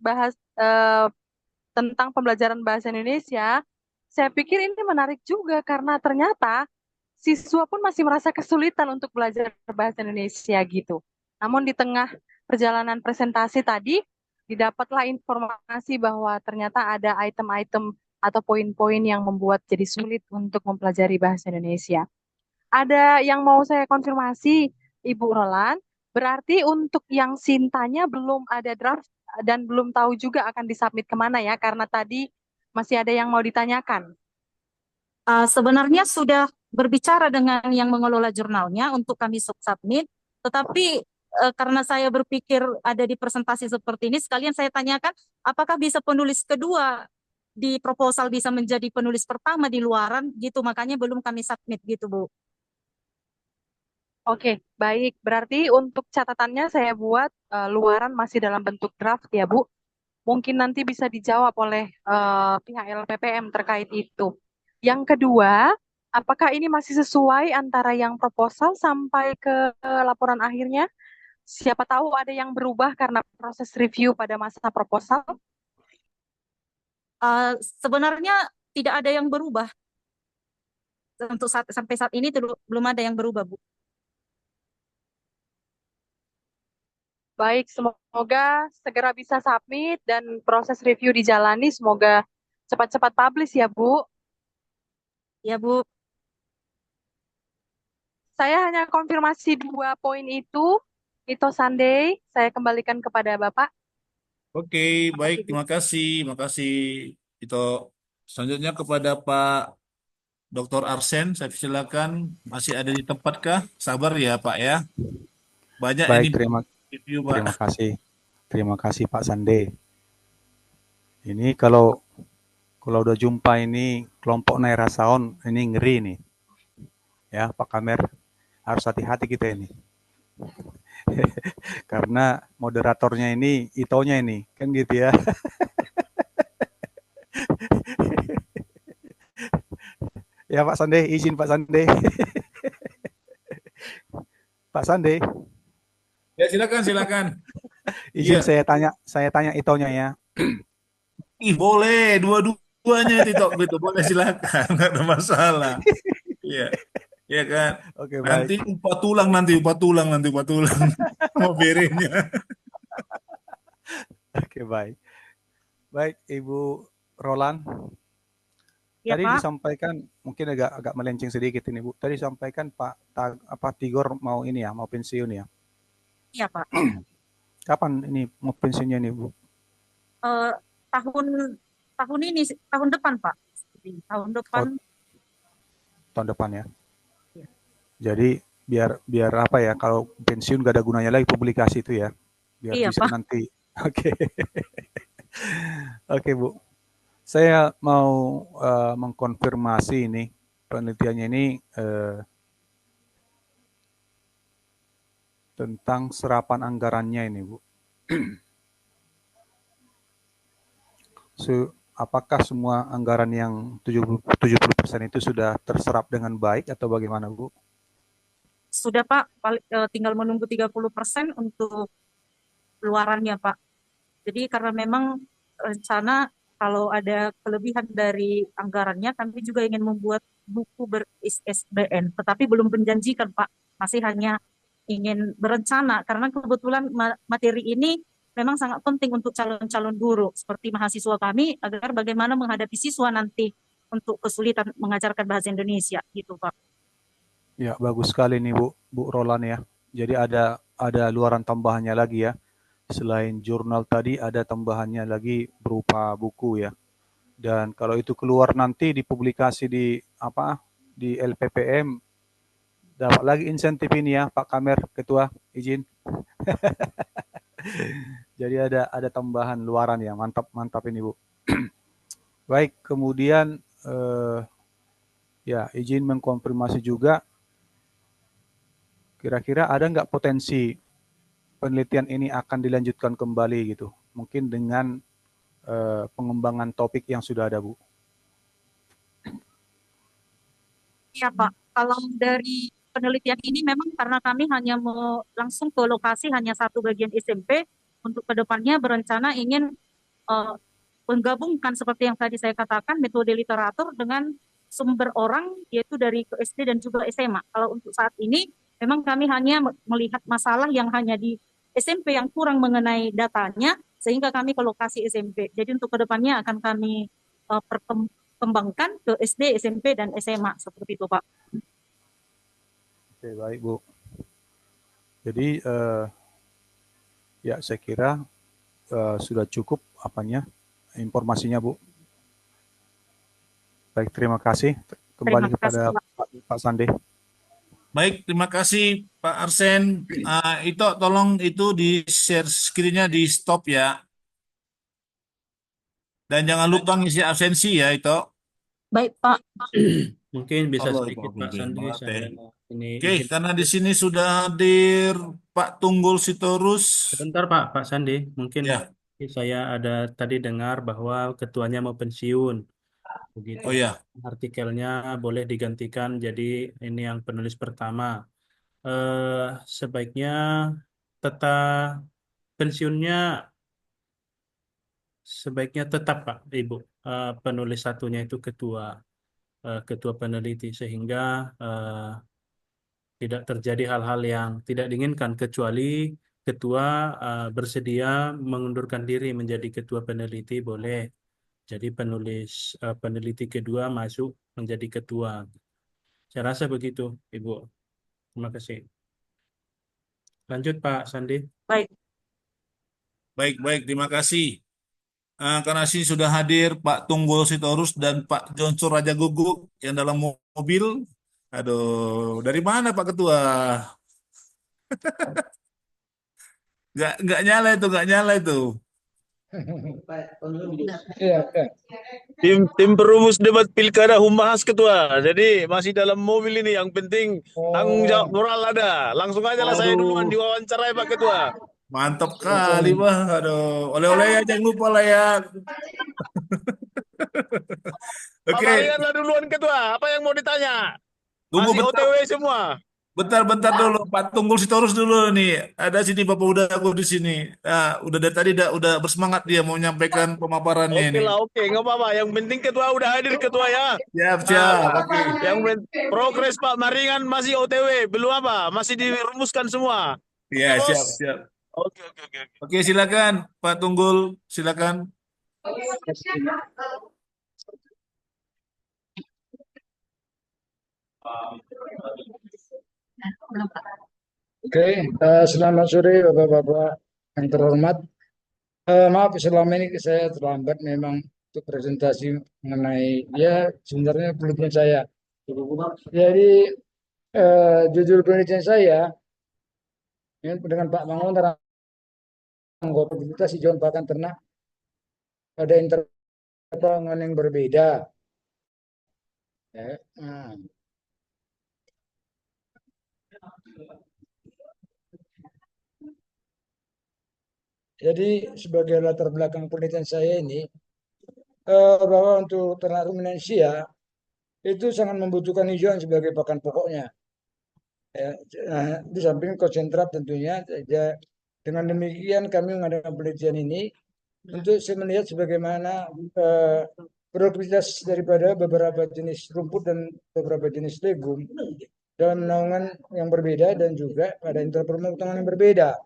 tentang pembelajaran bahasa Indonesia, saya pikir ini menarik juga karena ternyata siswa pun masih merasa kesulitan untuk belajar bahasa Indonesia gitu. Namun di tengah perjalanan presentasi tadi, didapatlah informasi bahwa ternyata ada item-item atau poin-poin yang membuat jadi sulit untuk mempelajari bahasa Indonesia. Ada yang mau saya konfirmasi, Ibu Roland, Berarti untuk yang Sintanya belum ada draft dan belum tahu juga akan disubmit kemana ya, karena tadi masih ada yang mau ditanyakan. Sebenarnya sudah berbicara dengan yang mengelola jurnalnya untuk kami submit, tetapi karena saya berpikir ada di presentasi seperti ini, sekalian saya tanyakan apakah bisa penulis kedua di proposal bisa menjadi penulis pertama di luaran gitu, makanya belum kami submit gitu, Bu. Oke, baik. Berarti untuk catatannya saya buat luaran masih dalam bentuk draft ya, Bu. Mungkin nanti bisa dijawab oleh pihak LPPM terkait itu. Yang kedua, apakah ini masih sesuai antara yang proposal sampai ke laporan akhirnya? Siapa tahu ada yang berubah karena proses review pada masa proposal. Sebenarnya tidak ada yang berubah. Untuk sampai saat ini belum ada yang berubah, Bu. Baik, semoga segera bisa submit dan proses review dijalani. Semoga cepat-cepat publish ya, Bu. Ya, Bu. Saya hanya konfirmasi 2 poin itu Sunday. Saya kembalikan kepada Bapak. Oke, baik, terima kasih. Itu selanjutnya kepada Pak Dr. Arsen, saya silakan. Masih ada di tempat kah? Sabar ya, Pak ya. Banyak ini Baik, review, Pak. terima kasih. Terima kasih Pak Sande. Ini kalau udah jumpa ini kelompok Naira Sound, ini ngeri nih. Ya, Pak Kamer, harus hati-hati kita ini. Karena moderatornya ini, itonya ini, kan gitu ya. Ya Pak Sande, izin Pak Sande. Pak Sande, Ya, silakan. izin Iya. saya tanya itonya ya. Ih, boleh dua-duanya itu gitu. Boleh silakan, nggak ada masalah. Iya. Iya kan? Oke, Nanti baik. upah tulang mau berenya. Oke, baik. Baik, Ibu Roland. Ya, Tadi Pak. disampaikan mungkin agak melenceng sedikit ini, Bu. Tadi disampaikan Pak Tigor mau ini ya, mau pensiun ya. Iya, Pak. Kapan ini mau pensiunnya nih, Bu? Tahun ini, tahun depan, Pak. Tahun depan. Oh, tahun depan ya. Ya. Jadi biar apa ya, kalau pensiun gak ada gunanya lagi publikasi itu ya. Biar Iya, bisa Pak. nanti. Oke. Oke, Bu. Saya mau mengkonfirmasi ini penelitiannya ini tentang serapan anggarannya ini, Bu. Apakah semua anggaran yang 70% itu sudah terserap dengan baik atau bagaimana, Bu? Sudah, Pak. Tinggal menunggu 30% untuk luarannya, Pak. Jadi karena memang rencana kalau ada kelebihan dari anggarannya, kami juga ingin membuat buku ber-ISBN, tetapi belum menjanjikan, Pak. Masih hanya ingin berencana, karena kebetulan materi ini memang sangat penting untuk calon-calon guru, seperti mahasiswa kami, agar bagaimana menghadapi siswa nanti untuk kesulitan mengajarkan bahasa Indonesia, gitu, Pak. Ya, bagus sekali nih, Bu Roland ya. Jadi ada luaran tambahannya lagi ya. Selain jurnal tadi ada tambahannya lagi berupa buku ya. Dan kalau itu keluar nanti dipublikasi di LPPM, dapat lagi insentif ini ya, Pak Kamer Ketua, izin. Jadi ada tambahan luaran ya, mantap ini Bu. Baik, kemudian ya izin mengkonfirmasi juga, kira-kira ada nggak potensi penelitian ini akan dilanjutkan kembali gitu, mungkin dengan pengembangan topik yang sudah ada, Bu? Iya, Pak. Kalau dari penelitian ini memang karena kami hanya mau langsung ke lokasi hanya satu bagian SMP, untuk kedepannya berencana ingin menggabungkan seperti yang tadi saya katakan, metode literatur dengan sumber orang, yaitu dari SD dan juga SMA. Kalau untuk saat ini, memang kami hanya melihat masalah yang hanya di SMP yang kurang mengenai datanya, sehingga kami ke lokasi SMP. Jadi untuk kedepannya akan kami kembangkan ke SD, SMP, dan SMA, seperti itu, Pak. Oke, baik, Bu. Jadi ya saya kira sudah cukup informasinya Bu. Baik, terima kasih. Kembali Terima kepada kasih. Pak Sande. Baik, terima kasih Pak Arsen. Itu tolong itu di share screen-nya di stop ya. Dan jangan lupa ngisi absensi ya itu. Baik, Pak. Mungkin bisa Allah, sedikit Pak Pak Bibi, Sandi, maaf saya ya. ini Oke, izin. karena di sini sudah hadir Pak Tunggul Sitorus. Sebentar Pak Sandi, mungkin Ya, saya ada tadi dengar bahwa ketuanya mau pensiun. Begitu. oh ya. Artikelnya boleh digantikan jadi ini yang penulis pertama. Eh, Sebaiknya tetap pensiunnya sebaiknya tetap Pak Ibu. Penulis satunya itu ketua peneliti sehingga eh, tidak terjadi hal-hal yang tidak diinginkan kecuali ketua bersedia mengundurkan diri menjadi ketua peneliti boleh. Jadi peneliti kedua masuk menjadi ketua. Saya rasa begitu, Ibu. Terima kasih. Lanjut Pak Sandi. Baik. Baik, terima kasih. Karena sini sudah hadir Pak Tunggul Sitorus dan Pak Jonsur Raja Guguk yang dalam mobil. Aduh, dari mana Pak Ketua? Nggak nyala itu, nggak nyala itu. Iya, iya. Tim perumus debat pilkada Humas Ketua. Jadi masih dalam mobil ini. Yang penting tanggung jawab moral ada. Langsung aja lah saya duluan Aduh, diwawancarai Pak Ketua. mantap kali, Pak. Aduh, oleh-oleh ya, jangan lupa lah ya. Pak Oke, Maringan lah duluan Ketua. Apa yang mau ditanya? tunggu Masih bentar. OTW semua. Bentar dulu, Pak Tunggul Sitorus dulu nih. Ada sini Bapak udah aku di sini. Udah dari tadi udah bersemangat dia mau menyampaikan pemaparannya Oke ini. lah, oke. Nggak apa-apa. Yang penting Ketua udah hadir Ketua ya. Siap, oke. Progres Pak Maringan masih OTW. Belum apa? Masih dirumuskan semua. Ya, Oke, Bos. siap. Oke. Oke, silakan Pak Tunggul, silakan. Oke, selamat sore Bapak-Bapak yang terhormat. Maaf selama ini saya terlambat memang untuk presentasi mengenai ya sebenarnya penelitian saya. Jadi judul penelitian saya ini dengan Pak Mangun tentang kompatibilitas hijauan pakan ternak pada interval yang berbeda. Ya, nah. Jadi sebagai latar belakang penelitian saya ini bahwa untuk ternak ruminansia itu sangat membutuhkan hijauan sebagai pakan pokoknya. Ya, di samping konsentrat tentunya. Ya, dengan demikian kami mengadakan penelitian ini untuk melihat sebagaimana produktivitas daripada beberapa jenis rumput dan beberapa jenis legum dalam naungan yang berbeda dan juga pada interval pemotongan yang berbeda.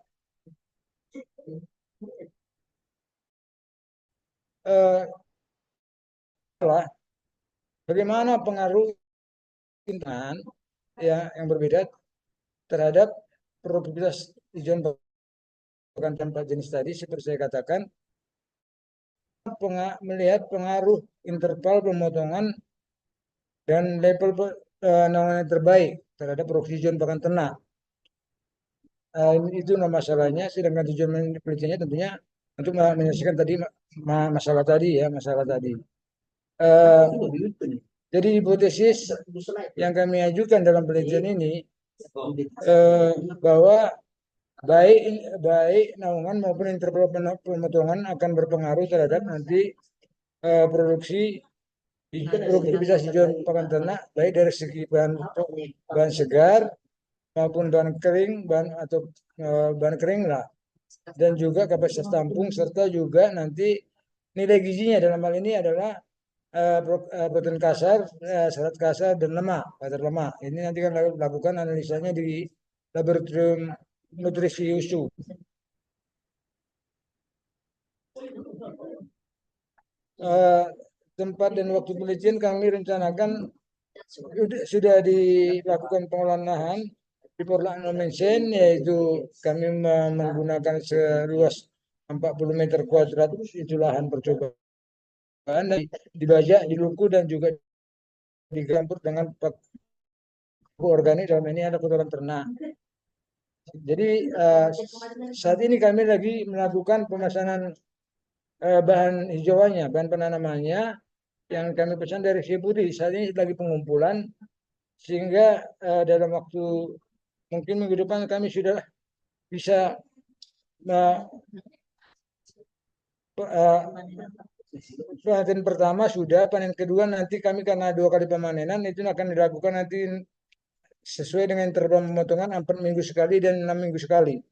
Bagaimana pengaruh intan ya yang berbeda terhadap produktivitas hijauan pakan tanpa jenis tadi seperti saya katakan melihat pengaruh interval pemotongan dan level naungan yang terbaik terhadap produksi hijauan pakan ternak. Itu masalahnya, sedangkan tujuan penelitiannya tentunya untuk menyelesaikan tadi masalah tadi. Jadi hipotesis yang kami ajukan dalam penelitian ini bahwa baik naungan maupun interval pemotongan akan berpengaruh terhadap nanti produktivitas hijauan pakan ternak baik dari segi bahan segar maupun bahan kering bahan kering lah, dan juga kapasitas tampung serta juga nanti nilai gizinya dalam hal ini adalah protein kasar, serat kasar dan lemak, kadar lemak. Ini nanti kan lakukan analisanya di laboratorium nutrisi USU. Tempat dan waktu penelitian kami rencanakan sudah dilakukan pengolahan lahan di Portland Nomensen, yaitu kami menggunakan seluas 40 meter kuadrat itu lahan percobaan, dan dibajak, diluku, dan juga digampur dengan pupuk organik, dalam ini ada kotoran ternak. Jadi saat ini kami lagi melakukan pemesanan bahan hijauannya, bahan penanamannya yang kami pesan dari Sipudi. Saat ini lagi pengumpulan, sehingga dalam waktu mungkin minggu depan kami sudah bisa panen pertama sudah, panen kedua nanti kami karena 2 kali pemanenan itu akan dilakukan nanti sesuai dengan interval pemotongan 4 minggu sekali dan 6 minggu sekali.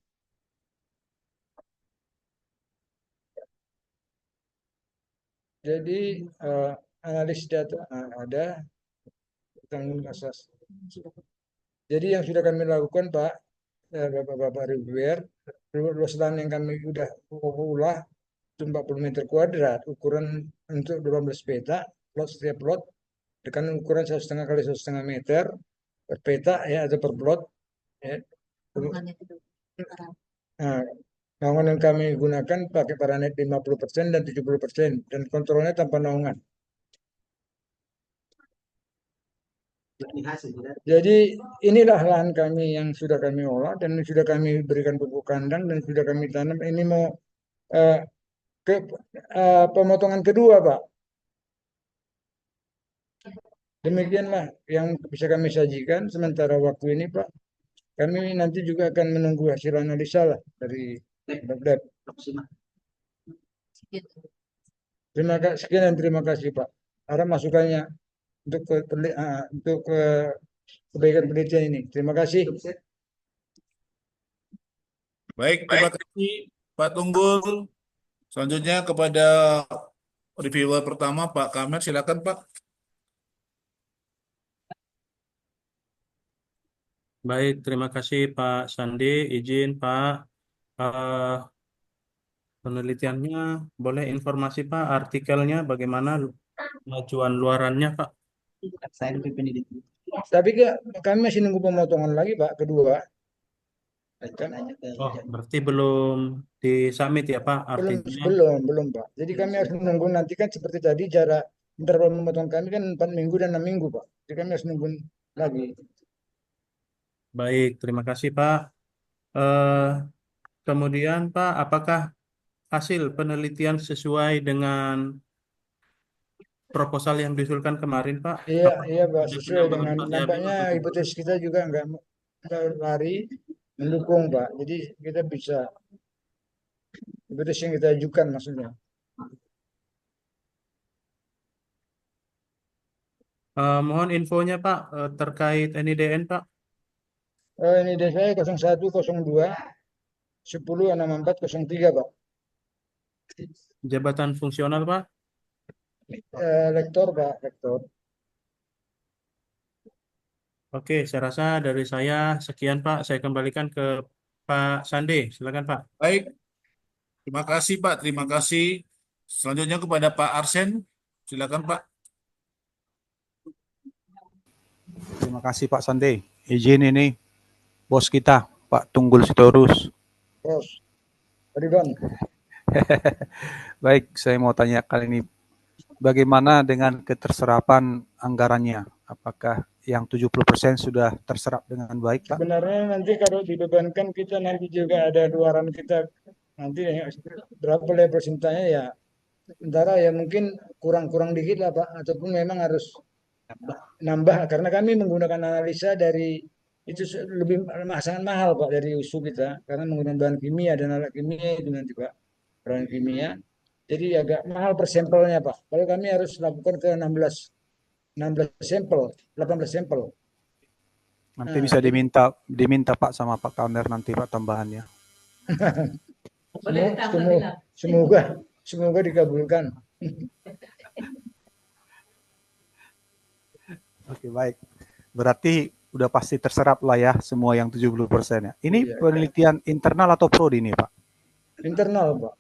Jadi analis data ada tanggung asas. Jadi yang sudah kami lakukan Pak, Bapak reviewer, luas lahan yang kami sudah ulah itu 40 meter kuadrat, ukuran untuk 12 peta, setiap plot dengan ukuran 1,5 kali 1,5 meter per peta ya, atau per plot ya. Nah, naungan yang kami gunakan pakai paranet 50% dan 70%, dan kontrolnya tanpa naungan. Jadi inilah lahan kami yang sudah kami olah dan sudah kami berikan pupuk kandang dan sudah kami tanam. Ini mau ke pemotongan kedua, Pak. Demikianlah yang bisa kami sajikan sementara waktu ini, Pak. Kami nanti juga akan menunggu hasil analisa lah dari Babdeb. Sekian dan terima kasih, Pak. Harap masukannya untuk kebaikan penelitian ini. Terima kasih. Baik, terima kasih Pak Tunggul. Selanjutnya kepada reviewer pertama Pak Kamer, silakan Pak. Baik, terima kasih Pak Sandi. Izin Pak, penelitiannya boleh informasi Pak, artikelnya bagaimana kemajuan luarannya Pak? Tapi kami masih nunggu pemotongan lagi, Pak, kedua. Oh, berarti belum disubmit ya Pak, artinya? Belum Pak. Jadi kami harus menunggu nanti, kan seperti tadi jarak interval pemotongan kami kan 4 minggu dan 6 minggu, Pak. Jadi kami harus nunggu lagi. Baik, terima kasih Pak. Kemudian Pak, apakah hasil penelitian sesuai dengan proposal yang diusulkan kemarin Pak? Iya Pak, Ada sesuai penambahan dengan variabel nampaknya atau tidak? hipotesis kita juga nggak lari mendukung, Pak. Jadi kita bisa hipotesis yang kita ajukan maksudnya. Mohon infonya Pak, terkait NIDN Pak. Ini dari saya 0102 106403, Pak. Jabatan fungsional Pak. Lektor, Pak, lektor. Oke, saya rasa dari saya sekian Pak. Saya kembalikan ke Pak Sandi. Silakan Pak. Baik, terima kasih Pak, terima kasih. Selanjutnya kepada Pak Arsen, silakan Pak. Terima kasih Pak Sandi. Izin ini bos kita, Pak Tunggul Sitorus. Bos, Ridwan. Baik, saya mau tanya kali ini, bagaimana dengan keterserapan anggarannya? Apakah yang 70% sudah terserap dengan baik, Pak? Sebenarnya nanti kalau dibebankan kita nanti juga ada luaran kita nanti berapa level cintanya ya, sementara ya mungkin kurang dikit lah Pak, ataupun memang harus nambah karena kami menggunakan analisa dari itu lebih sangat mahal Pak dari USU kita karena menggunakan bahan kimia dan alat kimia itu nanti Pak, bahan kimia. Jadi agak mahal per sampelnya Pak. Kalau kami harus lakukan ke 16 sampel, 18 sampel. Nanti bisa diminta Pak sama Pak Kamer nanti Pak tambahannya. Semoga dikabulkan. Oke, baik. Berarti udah pasti terserap lah ya semua yang 70% ya. Ini penelitian internal atau prodi nih Pak? Internal Pak.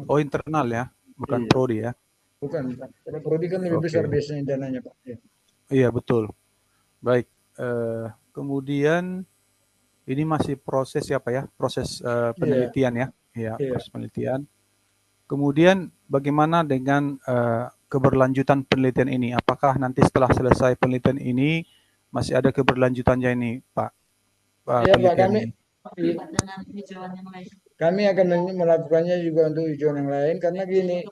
Oh, internal ya, bukan prodi ya. Bukan. Kalau prodi kan lebih besar biasanya dananya Pak. Iya betul. Baik. Kemudian Ini masih proses ya Pak ya, proses Iya, penelitian ya. Ya, iya. proses penelitian. Kemudian bagaimana dengan keberlanjutan penelitian ini? Apakah nanti setelah selesai penelitian ini masih ada keberlanjutannya ini, Pak? Iya, Pak, Penelitian kami ini. Dengan hijauan yang lain. kami akan melakukannya juga untuk hijauan yang lain karena gini,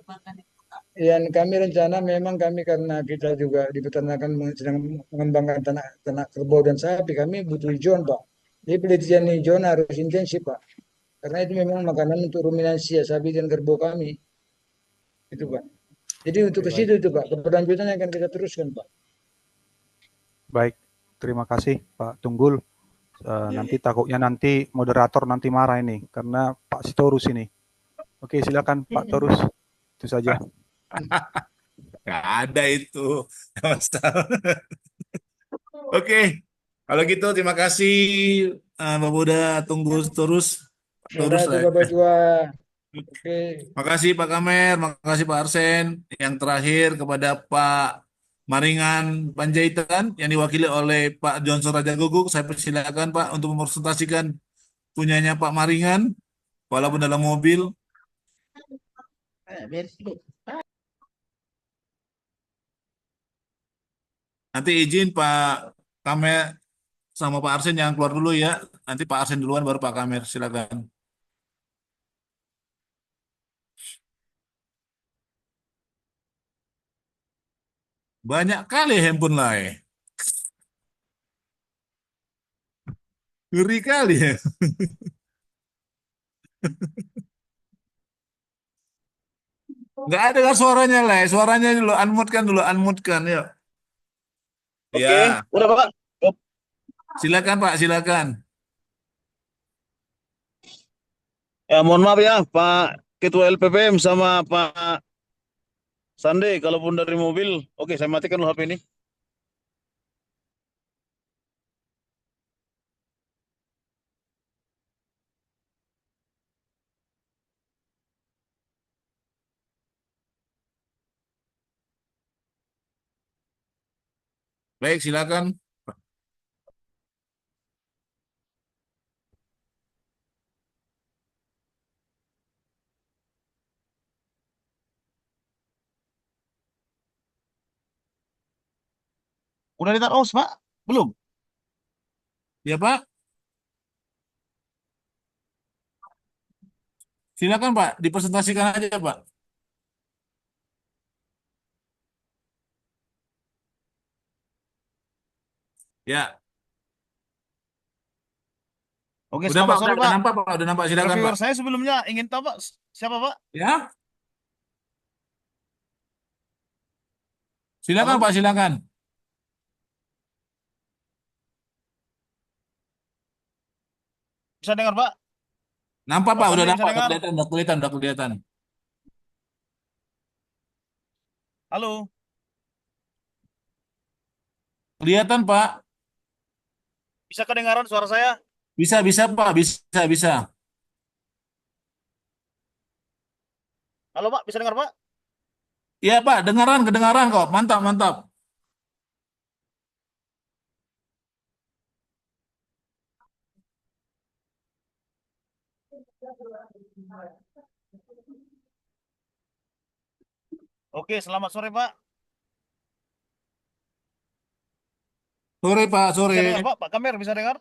yang kami rencana memang kami karena kita juga di peternakan sedang mengembangkan ternak kerbau dan sapi, kami butuh hijauan, Pak. Jadi penelitian hijauan harus intensif, Pak. Karena itu memang makanan untuk ruminansia sapi dan kerbau kami. Itu, Pak. Jadi untuk ke Baik, situ itu, Pak. Keberlanjutan yang akan kita teruskan, Pak. baik. Terima kasih Pak Tunggul. Nanti takutnya nanti moderator nanti marah ini karena Pak Sitorus ini. Oke, silakan Pak Torus. Itu saja. Nggak ada itu. Nggak masalah. Oke, kalau gitu terima kasih Bapak Buda, tunggu terus. Terima Terus kasih, Bapak Tua. Oke. Makasih Pak Kamer, makasih Pak Arsen. Yang terakhir kepada Pak Maringan Panjaitan yang diwakili oleh Pak Johnson Raja Guguk. Saya persilakan Pak untuk mempresentasikan punyanya Pak Maringan, walaupun dalam mobil. Nanti izin Pak Kamer sama Pak Arsen yang keluar dulu ya. Nanti Pak Arsen duluan baru Pak Kamer. Silakan. Banyak kali handphone lah. Ngeri kali ya. Nggak ada kan suaranya lah. Suaranya dulu unmute kan ya. Oke, Ya, udah Pak. silakan Pak, silakan. Ya, mohon maaf ya Pak Ketua LPPM sama Pak Sande, kalaupun dari mobil. Oke, saya matikan dulu HP ini. Baik, silakan. Udah di host Pak? Belum? Ya Pak, silakan Pak, dipresentasikan aja Pak. Ya, Oke, udah selamat Pak, sore udah Pak. nampak Pak, udah nampak. Silakan Pak. Reviewer saya sebelumnya ingin tahu Pak, siapa Pak? Ya, silakan Halo? Pak, silakan. Bisa dengar Pak? Nampak Pak Pak, udah Sande bisa nampak, dengar? udah kelihatan. Halo? Kelihatan Pak. Bisa kedengaran suara saya? Bisa Pak, bisa. Halo Pak, bisa dengar Pak? Iya Pak, kedengaran kok. Mantap. Oke, selamat sore Pak. Sore Pak, sore. Bisa dengar Pak? Pak Kamer bisa dengar?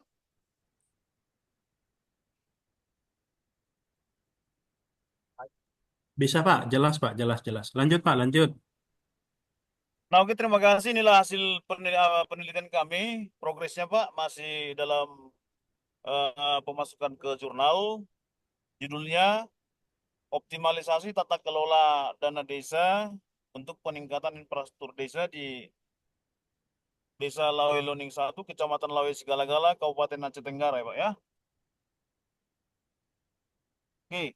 Bisa Pak, jelas Pak, jelas. Lanjut Pak, lanjut. Nah, oke, terima kasih. Inilah hasil penelitian kami. Progresnya Pak masih dalam pemasukan ke jurnal. Judulnya Optimalisasi Tata Kelola Dana Desa untuk Peningkatan Infrastruktur Desa di Desa Lawe Loning 1, Kecamatan Lawe Segala-Gala, Kabupaten Aceh Tenggara ya Pak ya. Oke.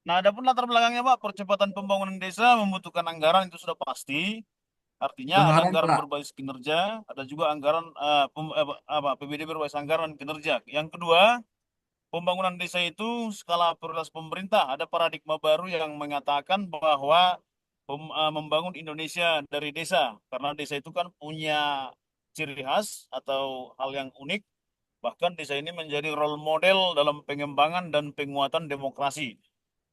Nah, adapun latar belakangnya Pak, percepatan pembangunan desa membutuhkan anggaran itu sudah pasti. Artinya ada Kedengaran anggaran Pak. berbasis kinerja, ada juga anggaran PBD berbasis anggaran kinerja. Yang kedua, pembangunan desa itu skala prioritas pemerintah. Ada paradigma baru yang mengatakan bahwa membangun Indonesia dari desa. Karena desa itu kan punya ciri khas atau hal yang unik. Bahkan desa ini menjadi role model dalam pengembangan dan penguatan demokrasi.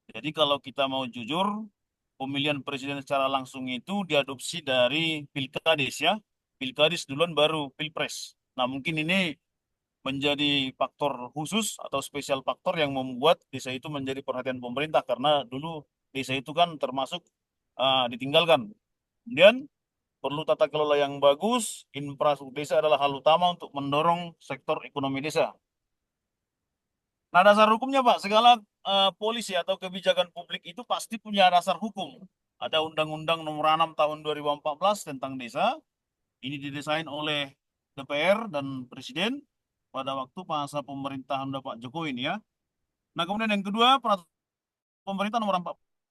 Jadi kalau kita mau jujur, pemilihan presiden secara langsung itu diadopsi dari pilkades ya. Pilkades duluan baru pilpres. Nah mungkin ini menjadi faktor khusus atau spesial faktor yang membuat desa itu menjadi perhatian pemerintah karena dulu desa itu kan termasuk ditinggalkan. Kemudian perlu tata kelola yang bagus, infrastruktur desa adalah hal utama untuk mendorong sektor ekonomi desa. Nah dasar hukumnya Pak, segala polisi atau kebijakan publik itu pasti punya dasar hukum. Ada Undang-Undang Nomor 6 Tahun 2014 tentang desa. Ini didesain oleh DPR dan Presiden pada waktu masa pemerintahan Pak Jokowi ini ya. Nah kemudian yang kedua, pemerintah nomor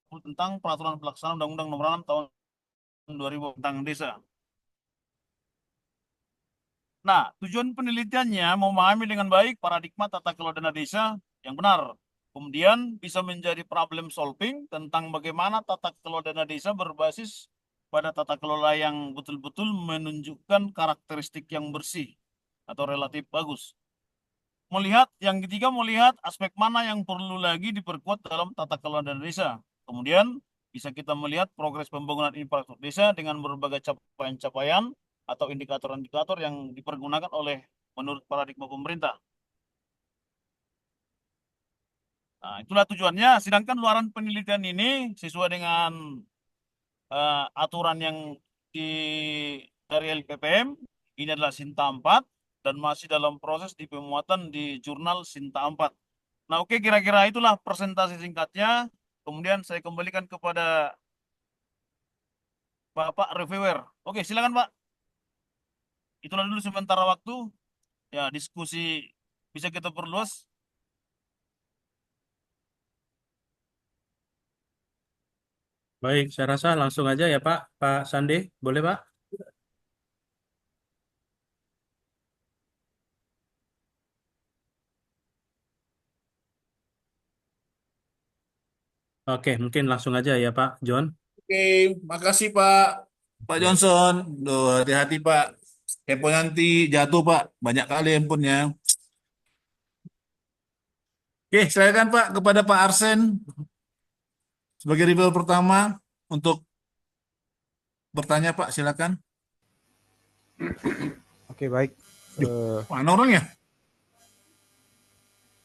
40 tentang peraturan pelaksanaan Undang-Undang Nomor 6 Tahun 2000 tentang desa. Nah, tujuan penelitiannya memahami dengan baik paradigma tata kelola dana desa yang benar. Kemudian bisa menjadi problem solving tentang bagaimana tata kelola dana desa berbasis pada tata kelola yang betul-betul menunjukkan karakteristik yang bersih atau relatif bagus. Yang ketiga melihat aspek mana yang perlu lagi diperkuat dalam tata kelola dana desa. Kemudian bisa kita melihat progres pembangunan infrastruktur desa dengan berbagai capaian-capaian atau indikator-indikator yang dipergunakan menurut paradigma pemerintah. Nah, itulah tujuannya. Sedangkan luaran penelitian ini sesuai dengan aturan yang dari LPPM, ini adalah Sinta 4 dan masih dalam proses di pemuatan di jurnal Sinta 4. Nah oke, kira-kira itulah presentasi singkatnya. Kemudian saya kembalikan kepada Bapak reviewer. Oke, silakan Pak. Itulah dulu sementara waktu. Ya, diskusi bisa kita perluas. Baik, saya rasa langsung aja ya Pak. Pak Sandi, boleh Pak? Oke, mungkin langsung aja ya Pak John. Oke, makasih Pak Johnson. Duh, hati-hati Pak. Handphone nanti jatuh Pak. Banyak kali handphonenya. Oke, silakan Pak kepada Pak Arsen sebagai reviewer pertama untuk bertanya Pak, silakan. Oke, baik. Mana orangnya?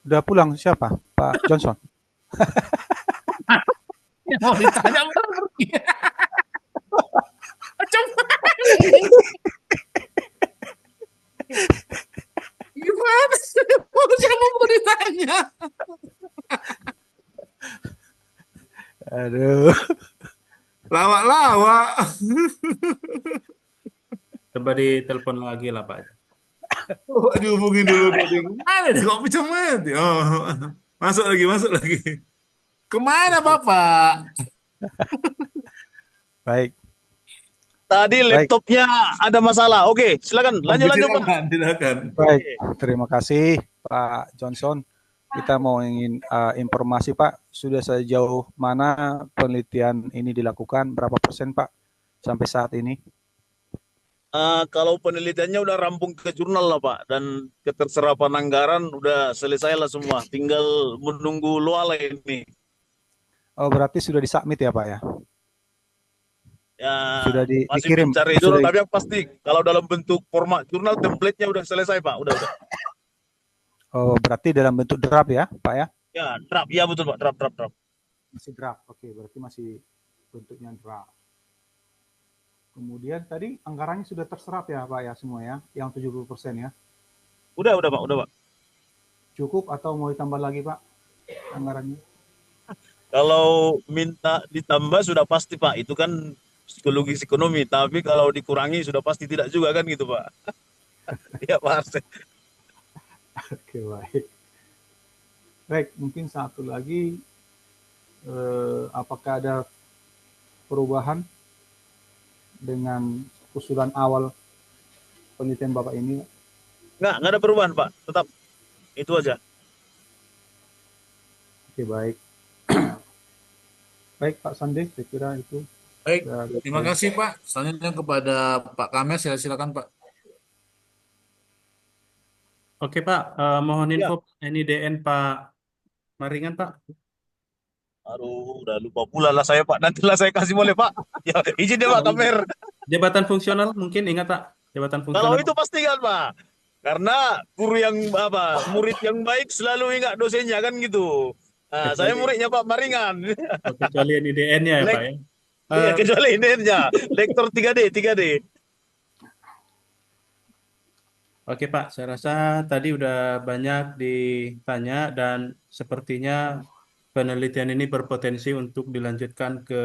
Udah pulang siapa? Pak Johnson. Yang mau ditanya pergi. Gimana? Siapa mau ditanya? Aduh. Lawak-lawak. Coba ditelepon lagi lah Pak. Oh, dihubungin dulu. Mana deh kok bisa mati? Oh, masuk lagi. Kemana Bapak? Baik. Tadi laptopnya ada masalah. Oke, silakan lanjut Pak. Silakan. Baik, terima kasih Pak Johnson. Kita mau ingin informasi Pak, sudah sejauh mana penelitian ini dilakukan, berapa persen Pak sampai saat ini? Kalau penelitiannya udah rampung ke jurnal lah Pak, dan keterserapan anggaran udah selesai lah semua, tinggal menunggu loala ini. Oh, berarti sudah disubmit ya Pak ya? Ya, sudah masih dikirim. mencari dulu, tapi yang pasti kalau dalam bentuk format jurnal template-nya udah selesai Pak, udah. Oh, berarti dalam bentuk draft ya Pak ya? Ya, draft, ya betul Pak, draft. Masih draft, oke, berarti masih bentuknya draft. Kemudian tadi anggarannya sudah terserap ya Pak ya semua ya, yang 70% ya? Udah Pak. Cukup atau mau ditambah lagi Pak anggarannya? Kalau minta ditambah sudah pasti Pak, itu kan psikologis ekonomi, tapi kalau dikurangi sudah pasti tidak juga kan gitu Pak. Ya Pak Arsen. Oke, baik. Baik, mungkin satu lagi, apakah ada perubahan dengan usulan awal penelitian Bapak ini? Nggak ada perubahan Pak, tetap itu aja. Oke, baik. Baik, Pak Sande, saya kira itu. Baik, Sudah terima poin. kasih Pak. Selanjutnya kepada Pak Kamer, silakan Pak. Oke Pak, mohon Ya. info NIDN Pak Maringan Pak. Aduh, udah lupa pula lah saya Pak. Nantilah saya kasih boleh Pak. Ya, izin ya Pak Kamer. Jabatan fungsional mungkin ingat Pak, jabatan Kalau fungsional. itu pasti kan Pak. Karena guru yang murid yang baik selalu ingat dosennya kan gitu. Nah, saya Kecuali muridnya Pak Maringan. kecuali NIDN-nya ya Pak ya. Iya, kecuali ini lektor 3D, 3D. Oke Pak, saya rasa tadi udah banyak ditanya dan sepertinya penelitian ini berpotensi untuk dilanjutkan ke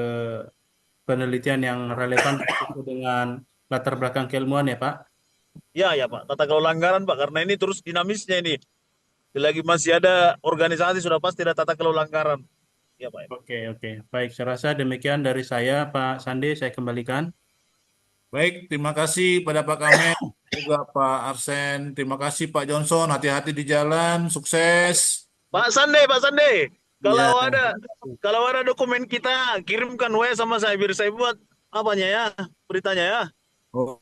penelitian yang relevan sesuai dengan latar belakang keilmuan ya Pak. Ya, ya Pak. Tata kelola anggaran Pak. Karena ini terus dinamisnya ini. Selagi masih ada organisasi sudah pasti ada tata kelola anggaran. Ya Pak. Oke. Baik, saya rasa demikian dari saya Pak Sandi, saya kembalikan. Baik, terima kasih pada Pak Kamer, juga Pak Arsen. Terima kasih Pak Johnson. Hati-hati di jalan. Sukses. Pak Sande. Ya. Kalau ada dokumen kita kirimkan sama saya biar saya buat apanya ya, beritanya ya. Oh,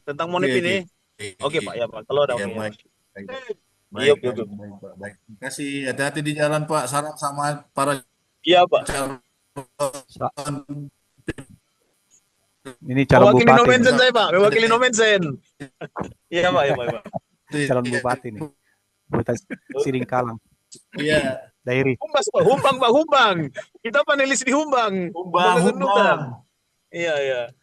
Tentang Monip ini. Oke Pak, ya Pak. Kalau ada ya, oke. baik. Iya, Baik, baik. Terima kasih. Hati-hati di jalan Pak. Salam sama para Iya Pak. Ini calon Mewakili bupati. Nomensen saya Pak, mewakili Nomensen. Iya Pak, ya Pak. Calon bupati nih. Bupati Siringkalang. Iya. Dairi. Humbang Pak, Humbang. Kita panelis di Humbang. Humbang. Iya.